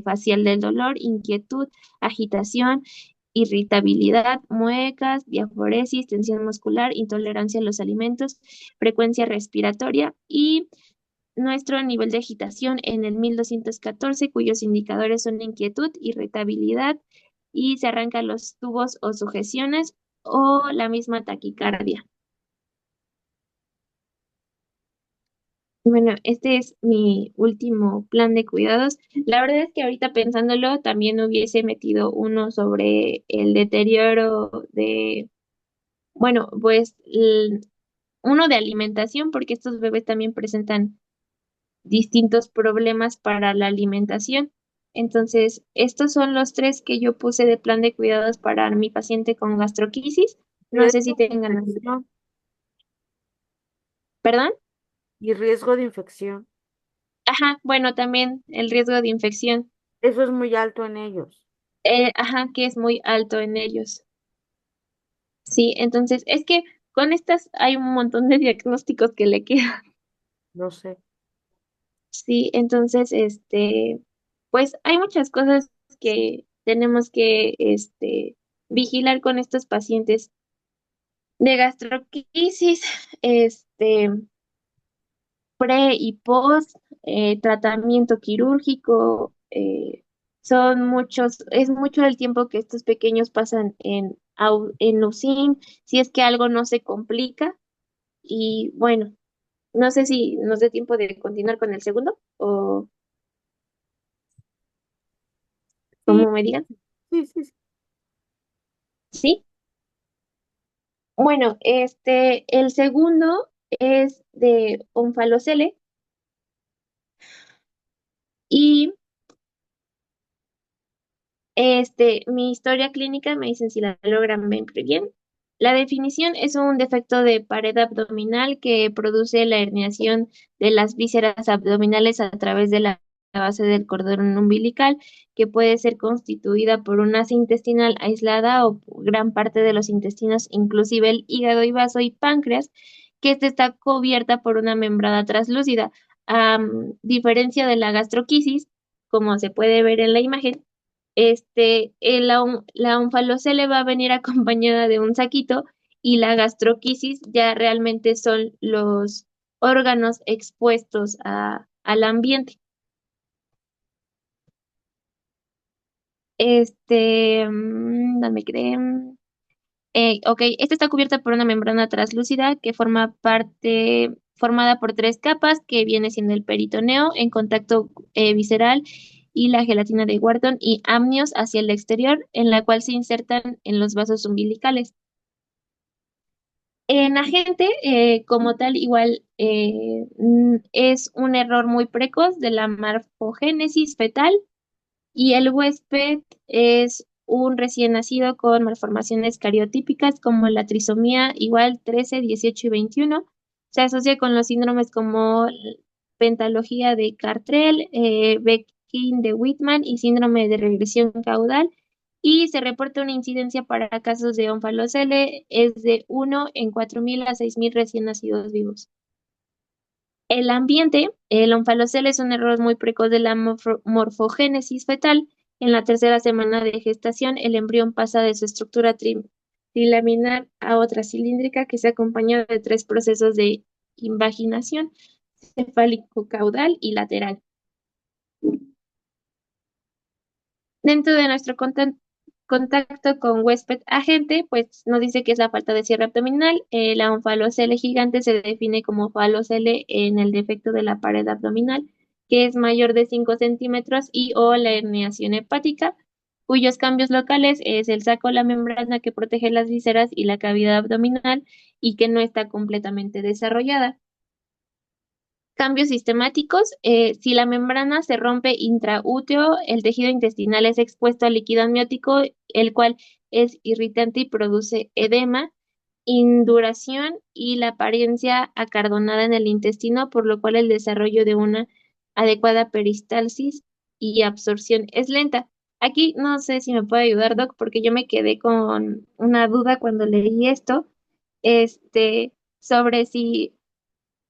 [SPEAKER 4] facial del dolor, inquietud, agitación, irritabilidad, muecas, diaforesis, tensión muscular, intolerancia a los alimentos, frecuencia respiratoria y nuestro nivel de agitación en el 1214, cuyos indicadores son inquietud, irritabilidad y se arrancan los tubos o sujeciones o la misma taquicardia. Bueno, este es mi último plan de cuidados. La verdad es que ahorita pensándolo, también hubiese metido uno sobre el deterioro de, bueno, pues uno de alimentación, porque estos bebés también presentan distintos problemas para la alimentación. Entonces, estos son los tres que yo puse de plan de cuidados para mi paciente con gastroquisis. No sé si
[SPEAKER 2] Riesgo de
[SPEAKER 4] tengan algo.
[SPEAKER 2] infección
[SPEAKER 4] ¿Perdón?
[SPEAKER 2] y riesgo de infección.
[SPEAKER 4] Ajá, bueno, también el riesgo de infección.
[SPEAKER 2] Eso es muy alto en ellos.
[SPEAKER 4] Ajá, que es muy alto en ellos. Sí, entonces es que con estas hay un montón de diagnósticos que le quedan.
[SPEAKER 2] No sé.
[SPEAKER 4] Sí, entonces, pues hay muchas cosas que tenemos que, vigilar con estos pacientes de gastroquisis, pre y post, tratamiento quirúrgico, son muchos, es mucho el tiempo que estos pequeños pasan en en UCIM, si es que algo no se complica. Y bueno, no sé si nos dé tiempo de continuar con el segundo o
[SPEAKER 2] Sí,
[SPEAKER 4] como me digan.
[SPEAKER 2] sí.
[SPEAKER 4] ¿Sí? Bueno, el segundo es de Onfalocele y mi historia clínica me dicen si la logran ver bien. La definición es un defecto de pared abdominal que produce la herniación de las vísceras abdominales a través de la base del cordón umbilical, que puede ser constituida por una asa intestinal aislada o por gran parte de los intestinos, inclusive el hígado y vaso y páncreas, que ésta está cubierta por una membrana translúcida. A diferencia de la gastroquisis, como se puede ver en la imagen, la onfalocele va a venir acompañada de un saquito y la gastroquisis ya realmente son los órganos expuestos al ambiente. Dame creen. Ok, esta está cubierta por una membrana translúcida que formada por tres capas, que viene siendo el peritoneo en contacto visceral y la gelatina de Wharton y amnios hacia el exterior, en la cual se insertan en los vasos umbilicales. En agente, como tal, igual es un error muy precoz de la morfogénesis fetal y el huésped es un recién nacido con malformaciones cariotípicas como la trisomía igual 13, 18 y 21. Se asocia con los síndromes como pentalogía de Cartrell, Beckin de Whitman y síndrome de regresión caudal. Y se reporta una incidencia para casos de onfalocele es de 1 en 4.000 a 6.000 recién nacidos vivos. El ambiente, el onfalocele es un error muy precoz de la morfogénesis fetal. En la tercera semana de gestación, el embrión pasa de su estructura trilaminar a otra cilíndrica que se acompaña de tres procesos de invaginación, cefálico caudal y lateral. Dentro de nuestro contacto con huésped agente, pues nos dice que es la falta de cierre abdominal. La onfalocele gigante se define como falocele en el defecto de la pared abdominal, que es mayor de 5 centímetros, y o la herniación hepática, cuyos cambios locales es el saco, la membrana que protege las vísceras y la cavidad abdominal y que no está completamente desarrollada. Cambios sistemáticos. Si la membrana se rompe intraútero, el tejido intestinal es expuesto al líquido amniótico, el cual es irritante y produce edema, induración y la apariencia acardonada en el intestino, por lo cual el desarrollo de una adecuada peristalsis y absorción es lenta. Aquí no sé si me puede ayudar, Doc, porque yo me quedé con una duda cuando leí esto, sobre si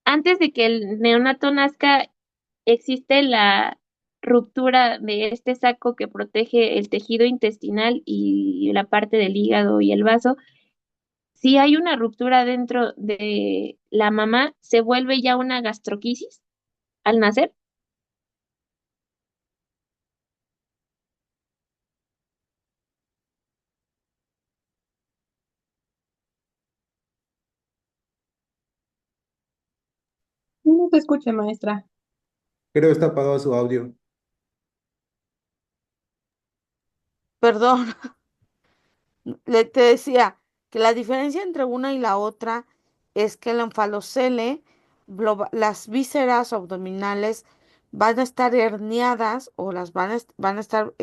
[SPEAKER 4] antes de que el neonato nazca, existe la ruptura de este saco que protege el tejido intestinal y la parte del hígado y el vaso. Si hay una ruptura dentro de la mamá, ¿se vuelve ya una gastroquisis al nacer?
[SPEAKER 5] No te escuché, maestra.
[SPEAKER 7] Creo que está apagado su audio.
[SPEAKER 2] Perdón, te decía que la diferencia entre una y la otra es que el onfalocele, las vísceras abdominales van a estar herniadas o las van a estar,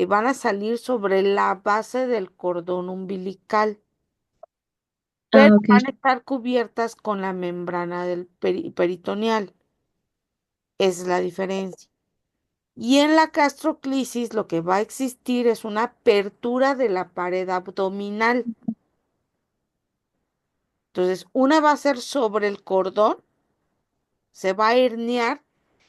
[SPEAKER 2] van a salir sobre la base del cordón umbilical, pero
[SPEAKER 4] Ah, ok.
[SPEAKER 2] van a estar cubiertas con la membrana del peritoneal. Esa es la diferencia. Y en la gastroclisis lo que va a existir es una apertura de la pared abdominal. Entonces, una va a ser sobre el cordón, se va a herniar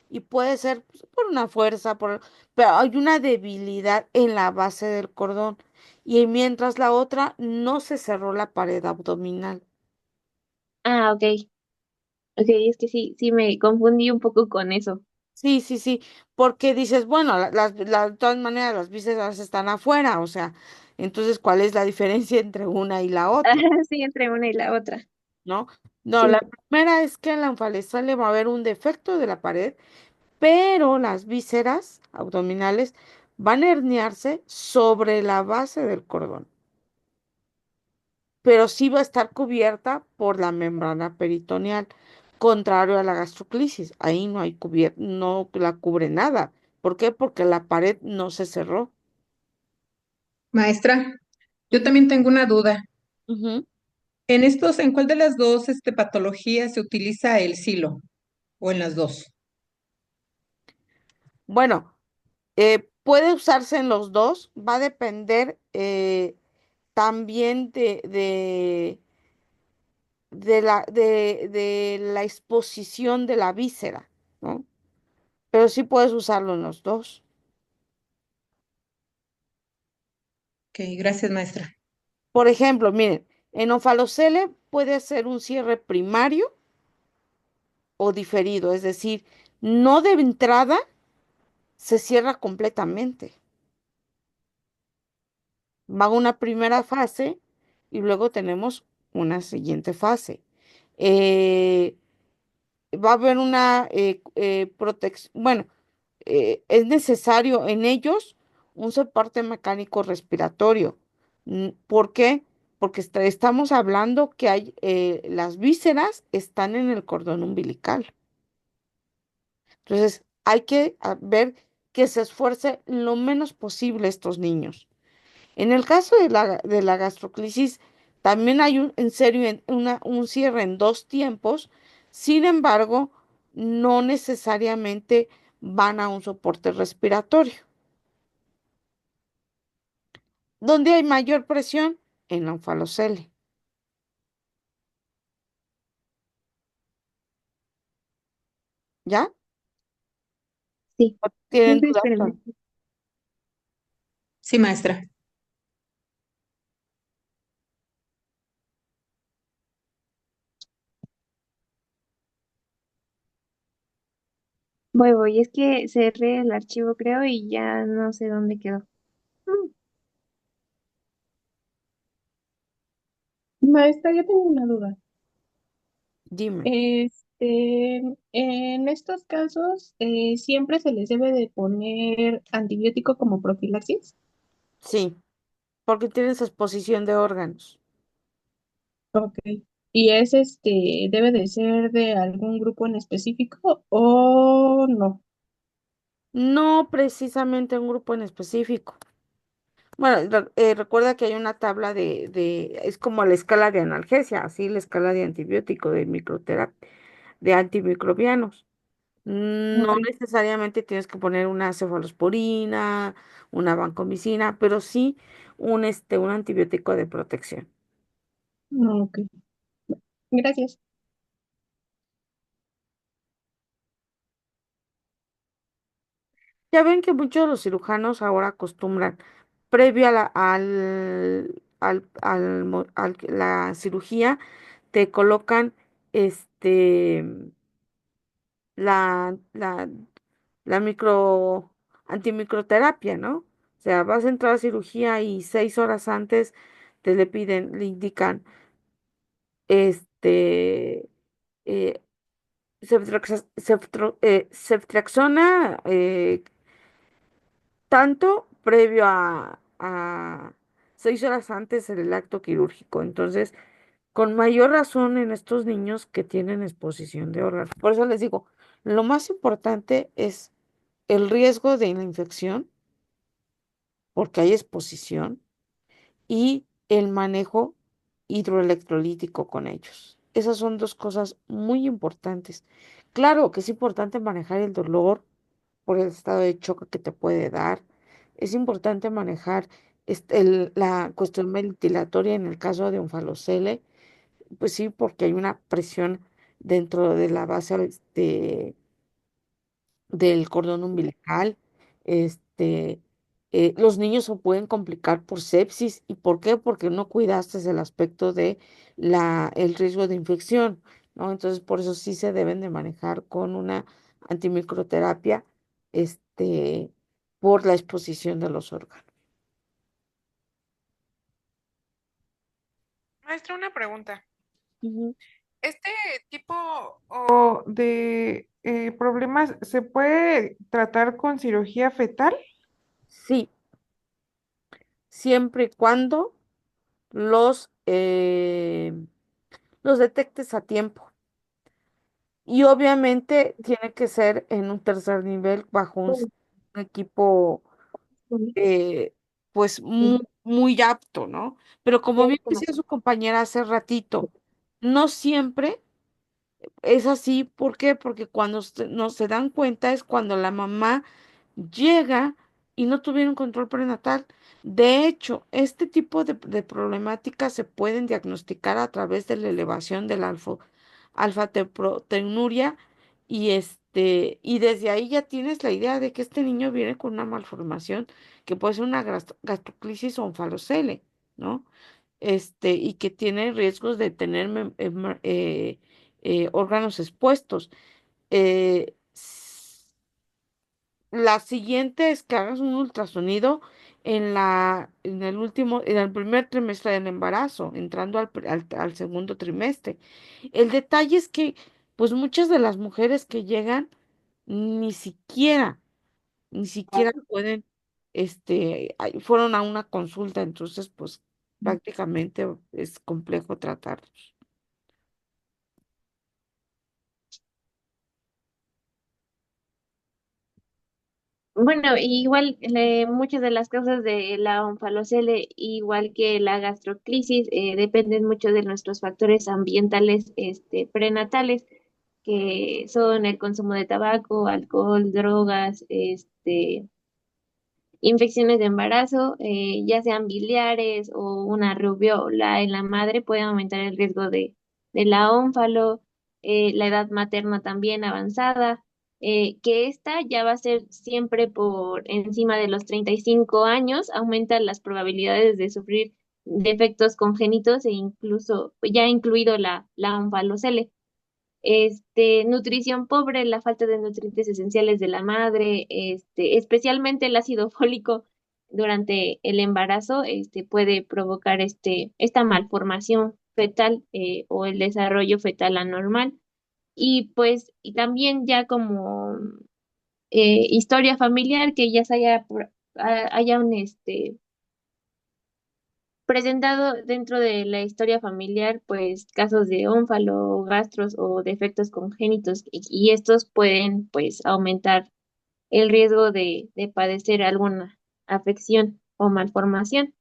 [SPEAKER 2] y puede ser pues, por una fuerza, pero hay una debilidad en la base del cordón. Y mientras la otra no se cerró la pared abdominal.
[SPEAKER 4] Ah, ok. Ok, es que sí, sí me confundí un poco con eso.
[SPEAKER 2] Sí, sí, sí, porque dices, bueno, de todas maneras las vísceras están afuera, o sea, entonces, ¿cuál es la diferencia entre una y la otra?
[SPEAKER 4] Sí, entre una y la otra.
[SPEAKER 2] ¿No? No, la
[SPEAKER 4] Sí.
[SPEAKER 2] primera es que en la le va a haber un defecto de la pared, pero las vísceras abdominales van a herniarse sobre la base del cordón, pero sí va a estar cubierta por la membrana peritoneal, contrario a la gastroclisis. Ahí no hay no la cubre nada. ¿Por qué? Porque la pared no se cerró.
[SPEAKER 5] Maestra, yo también tengo una duda.
[SPEAKER 2] Ujú.
[SPEAKER 5] ¿En cuál de las dos patologías se utiliza el silo? ¿O en las dos?
[SPEAKER 2] Bueno, puede usarse en los dos, va a depender también de la exposición de la víscera, ¿no? Pero sí puedes usarlo en los dos.
[SPEAKER 5] Ok, gracias, maestra.
[SPEAKER 2] Por ejemplo, miren, en onfalocele puede ser un cierre primario o diferido, es decir, no de entrada se cierra completamente. Va una primera fase y luego tenemos una siguiente fase. Eh, Va a haber una protección, bueno, es necesario en ellos un soporte mecánico respiratorio. ¿Por qué? Porque estamos hablando que hay, las vísceras están en el cordón umbilical. Entonces, hay que ver que se esfuerce lo menos posible estos niños. En el caso de la gastroclisis, también hay en serio un cierre en dos tiempos, sin embargo, no necesariamente van a un soporte respiratorio. ¿Dónde hay mayor presión? En la onfalocele. ¿Ya?
[SPEAKER 4] Sí.
[SPEAKER 2] ¿O tienen dudas?
[SPEAKER 4] Espérame.
[SPEAKER 5] Sí, maestra.
[SPEAKER 4] Voy, es que cerré el archivo, creo, y ya no sé dónde quedó.
[SPEAKER 8] Maestra, yo tengo una duda.
[SPEAKER 2] Dime.
[SPEAKER 8] En estos casos, ¿siempre se les debe de poner antibiótico como profilaxis?
[SPEAKER 2] Sí, porque tienes exposición de órganos.
[SPEAKER 8] Ok. ¿Y es debe de ser de algún grupo en específico o no?
[SPEAKER 2] No precisamente un grupo en específico. Bueno, recuerda que hay una tabla es como la escala de analgesia, así la escala de antibiótico, de microterapia, de antimicrobianos. No
[SPEAKER 8] Ok,
[SPEAKER 2] necesariamente tienes que poner una cefalosporina, una vancomicina, pero sí un antibiótico de protección.
[SPEAKER 8] ok. Gracias.
[SPEAKER 2] Ya ven que muchos de los cirujanos ahora acostumbran, previo a la cirugía, te colocan este la, la, la antimicroterapia, ¿no? O sea, vas a entrar a cirugía y 6 horas antes le indican, este, eh, ceftriaxona, tanto previo a 6 horas antes del acto quirúrgico. Entonces, con mayor razón en estos niños que tienen exposición de órganos. Por eso les digo, lo más importante es el riesgo de la infección, porque hay exposición, y el manejo hidroelectrolítico con ellos. Esas son dos cosas muy importantes. Claro que es importante manejar el dolor por el estado de choque que te puede dar. Es importante manejar la cuestión ventilatoria en el caso de un falocele, pues sí, porque hay una presión dentro de la base del cordón umbilical. Este, los niños se pueden complicar por sepsis. ¿Y por qué? Porque no cuidaste el aspecto de el riesgo de infección, ¿no? Entonces, por eso sí se deben de manejar con una antimicroterapia, este, por la exposición de los órganos.
[SPEAKER 1] Maestra, una pregunta.
[SPEAKER 2] Ujú.
[SPEAKER 1] ¿Este tipo de problemas se puede tratar con cirugía fetal?
[SPEAKER 2] Sí, siempre y cuando los, eh, los detectes a tiempo. Y obviamente tiene que ser en un tercer nivel bajo un equipo eh, pues muy apto, ¿no? Pero como bien decía su compañera hace ratito, no siempre es así. ¿Por qué? Porque cuando no se dan cuenta es cuando la mamá llega y no tuvieron control prenatal. De hecho, este tipo de problemáticas se pueden diagnosticar a través de la elevación del alfa-proteinuria y desde ahí ya tienes la idea de que este niño viene con una malformación que puede ser una gastroclisis o onfalocele, ¿no? Y que tiene riesgos de tener órganos expuestos. La siguiente es que hagas un ultrasonido en el primer trimestre del embarazo, entrando al segundo trimestre. El detalle es que, pues muchas de las mujeres que llegan ni siquiera, ni siquiera pueden, fueron a una consulta, entonces, pues prácticamente es complejo tratarlos.
[SPEAKER 4] Bueno, igual muchas de las causas de la onfalocele, igual que la gastroclisis, dependen mucho de nuestros factores ambientales prenatales, que son el consumo de tabaco, alcohol, drogas, infecciones de embarazo, ya sean biliares o una rubiola en la madre, puede aumentar el riesgo de la ónfalo, la edad materna también avanzada, que esta ya va a ser siempre por encima de los 35 años, aumentan las probabilidades de sufrir defectos congénitos e incluso ya incluido la onfalocele. Nutrición pobre, la falta de nutrientes esenciales de la madre, especialmente el ácido fólico durante el embarazo, puede provocar esta malformación fetal, o el desarrollo fetal anormal. Y pues, y también ya como historia familiar, que ya se haya un presentado dentro de la historia familiar, pues casos de ónfalo, gastros o defectos congénitos, y estos pueden pues aumentar el riesgo de padecer alguna afección o malformación.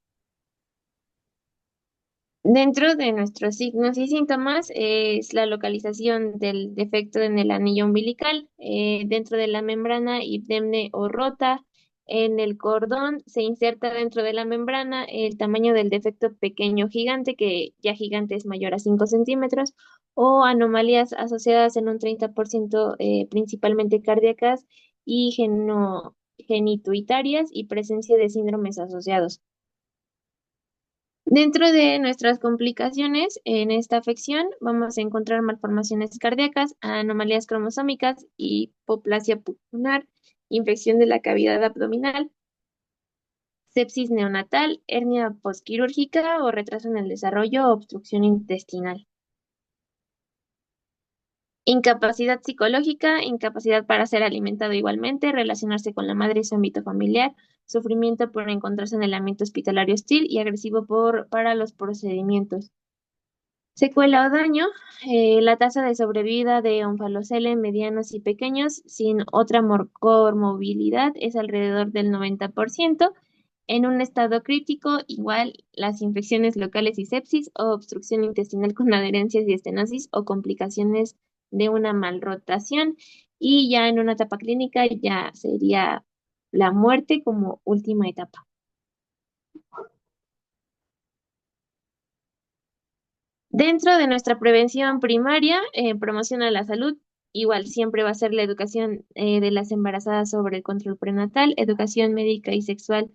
[SPEAKER 4] Dentro de nuestros signos y síntomas es la localización del defecto en el anillo umbilical, dentro de la membrana indemne o rota. En el cordón se inserta dentro de la membrana el tamaño del defecto pequeño gigante, que ya gigante es mayor a 5 centímetros, o anomalías asociadas en un 30%, principalmente cardíacas y genituitarias, y presencia de síndromes asociados. Dentro de nuestras complicaciones en esta afección vamos a encontrar malformaciones cardíacas, anomalías cromosómicas, hipoplasia pulmonar, infección de la cavidad abdominal, sepsis neonatal, hernia postquirúrgica o retraso en el desarrollo o obstrucción intestinal. Incapacidad psicológica, incapacidad para ser alimentado igualmente, relacionarse con la madre y su ámbito familiar, sufrimiento por encontrarse en el ambiente hospitalario hostil y agresivo para los procedimientos. Secuela o daño, la tasa de sobrevida de onfalocele en medianos y pequeños sin otra comorbilidad es alrededor del 90%. En un estado crítico, igual las infecciones locales y sepsis o obstrucción intestinal con adherencias y estenosis o complicaciones de una malrotación. Y ya en una etapa clínica ya sería la muerte como última etapa. Dentro de nuestra prevención primaria, promoción a la salud, igual siempre va a ser la educación de las embarazadas sobre el control prenatal, educación médica y sexual,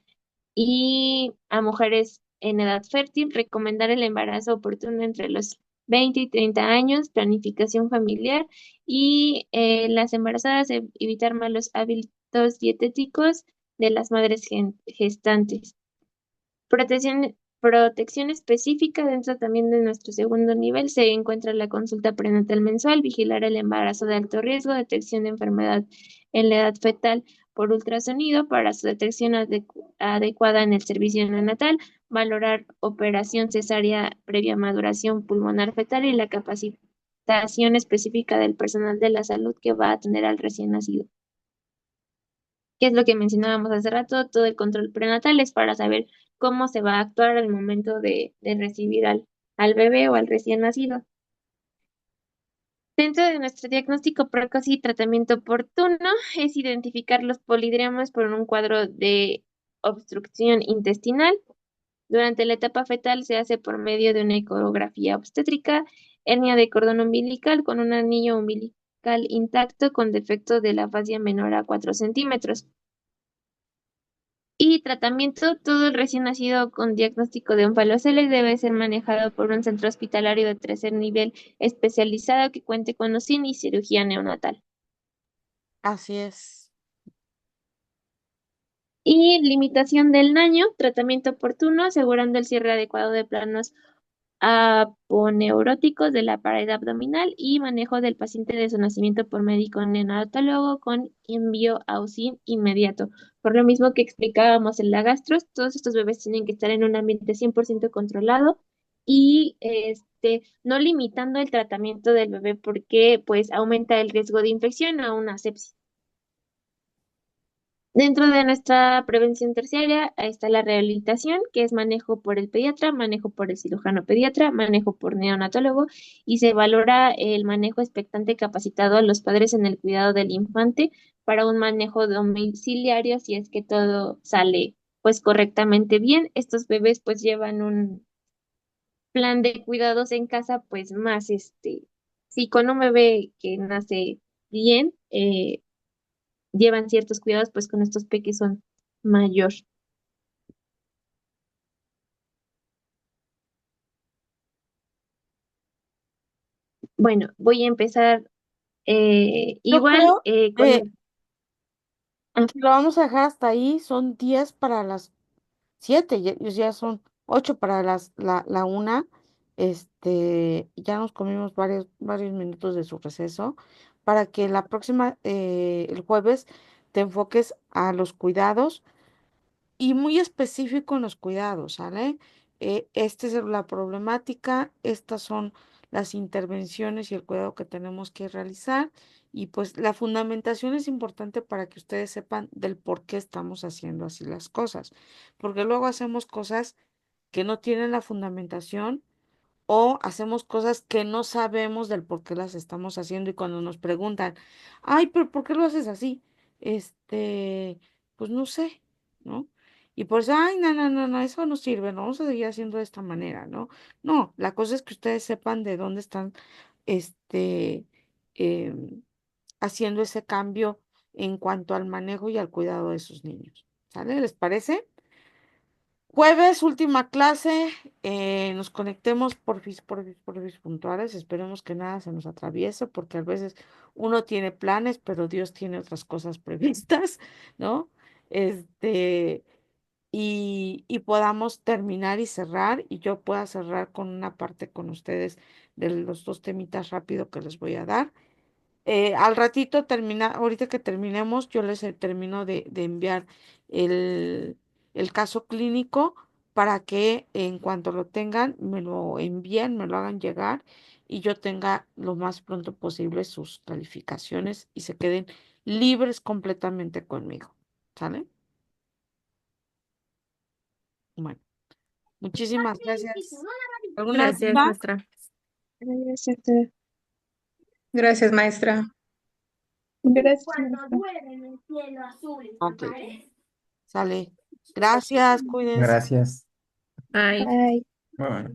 [SPEAKER 4] y a mujeres en edad fértil, recomendar el embarazo oportuno entre los 20 y 30 años, planificación familiar y las embarazadas evitar malos hábitos dietéticos de las madres gestantes. Protección específica dentro también de nuestro segundo nivel se encuentra la consulta prenatal mensual, vigilar el embarazo de alto riesgo, detección de enfermedad en la edad fetal por ultrasonido para su detección adecuada en el servicio neonatal, valorar operación cesárea previa maduración pulmonar fetal y la capacitación específica del personal de la salud que va a atender al recién nacido. ¿Qué es lo que mencionábamos hace rato? Todo el control prenatal es para saber cómo se va a actuar al momento de recibir al bebé o al recién nacido. Dentro de nuestro diagnóstico precoz y tratamiento oportuno es identificar los polidriamos por un cuadro de obstrucción intestinal. Durante la etapa fetal se hace por medio de una ecografía obstétrica, hernia de cordón umbilical con un anillo umbilical intacto con defecto de la fascia menor a 4 centímetros. Y tratamiento, todo el recién nacido con diagnóstico de onfalocele debe ser manejado por un centro hospitalario de tercer nivel especializado que cuente con UCIN y cirugía neonatal.
[SPEAKER 2] Así es.
[SPEAKER 4] Y limitación del daño, tratamiento oportuno, asegurando el cierre adecuado de planos aponeuróticos de la pared abdominal y manejo del paciente de su nacimiento por médico neonatólogo con envío a UCIN inmediato. Por lo mismo que explicábamos en la gastros, todos estos bebés tienen que estar en un ambiente 100% controlado y no limitando el tratamiento del bebé porque pues aumenta el riesgo de infección a una sepsis. Dentro de nuestra prevención terciaria está la rehabilitación, que es manejo por el pediatra, manejo por el cirujano pediatra, manejo por neonatólogo y se valora el manejo expectante capacitado a los padres en el cuidado del infante para un manejo domiciliario si es que todo sale pues correctamente bien. Estos bebés pues llevan un plan de cuidados en casa pues más si con un bebé que nace bien, llevan ciertos cuidados, pues con estos peques son mayor. Bueno, voy a empezar
[SPEAKER 2] Yo
[SPEAKER 4] igual
[SPEAKER 2] creo
[SPEAKER 4] con
[SPEAKER 2] que lo vamos a dejar hasta ahí. Son 10 para las 7, ya son 8 para la 1. Ya nos comimos varios minutos de su receso para que la próxima, el jueves, te enfoques a los cuidados y muy específico en los cuidados, ¿sale? Esta es la problemática, estas son las intervenciones y el cuidado que tenemos que realizar. Y pues la fundamentación es importante para que ustedes sepan del por qué estamos haciendo así las cosas, porque luego hacemos cosas que no tienen la fundamentación o hacemos cosas que no sabemos del por qué las estamos haciendo y cuando nos preguntan, ay, pero ¿por qué lo haces así? Pues no sé, ¿no? Y por eso, ay, no, no, no, no, eso no sirve, no vamos a seguir haciendo de esta manera, ¿no? No, la cosa es que ustedes sepan de dónde están, este, em, haciendo ese cambio en cuanto al manejo y al cuidado de sus niños. ¿Sale? ¿Les parece? Jueves, última clase, nos conectemos por puntuales, esperemos que nada se nos atraviese, porque a veces uno tiene planes, pero Dios tiene otras cosas previstas, ¿no? Este, y podamos terminar y cerrar, y yo pueda cerrar con una parte con ustedes de los dos temitas rápido que les voy a dar. Al ratito ahorita que terminemos, yo les termino de enviar el, el caso clínico para que en cuanto lo tengan, me lo envíen, me lo hagan llegar y yo tenga lo más pronto posible sus calificaciones y se queden libres completamente conmigo. ¿Sale? Bueno, muchísimas gracias. ¿Alguna
[SPEAKER 6] Gracias,
[SPEAKER 2] duda?
[SPEAKER 6] maestra.
[SPEAKER 8] Gracias, doctora.
[SPEAKER 5] Gracias, maestra.
[SPEAKER 8] Gracias,
[SPEAKER 2] Ok, sale. Gracias, cuídense.
[SPEAKER 7] Gracias.
[SPEAKER 6] Bye.
[SPEAKER 8] Bye.
[SPEAKER 7] Bueno.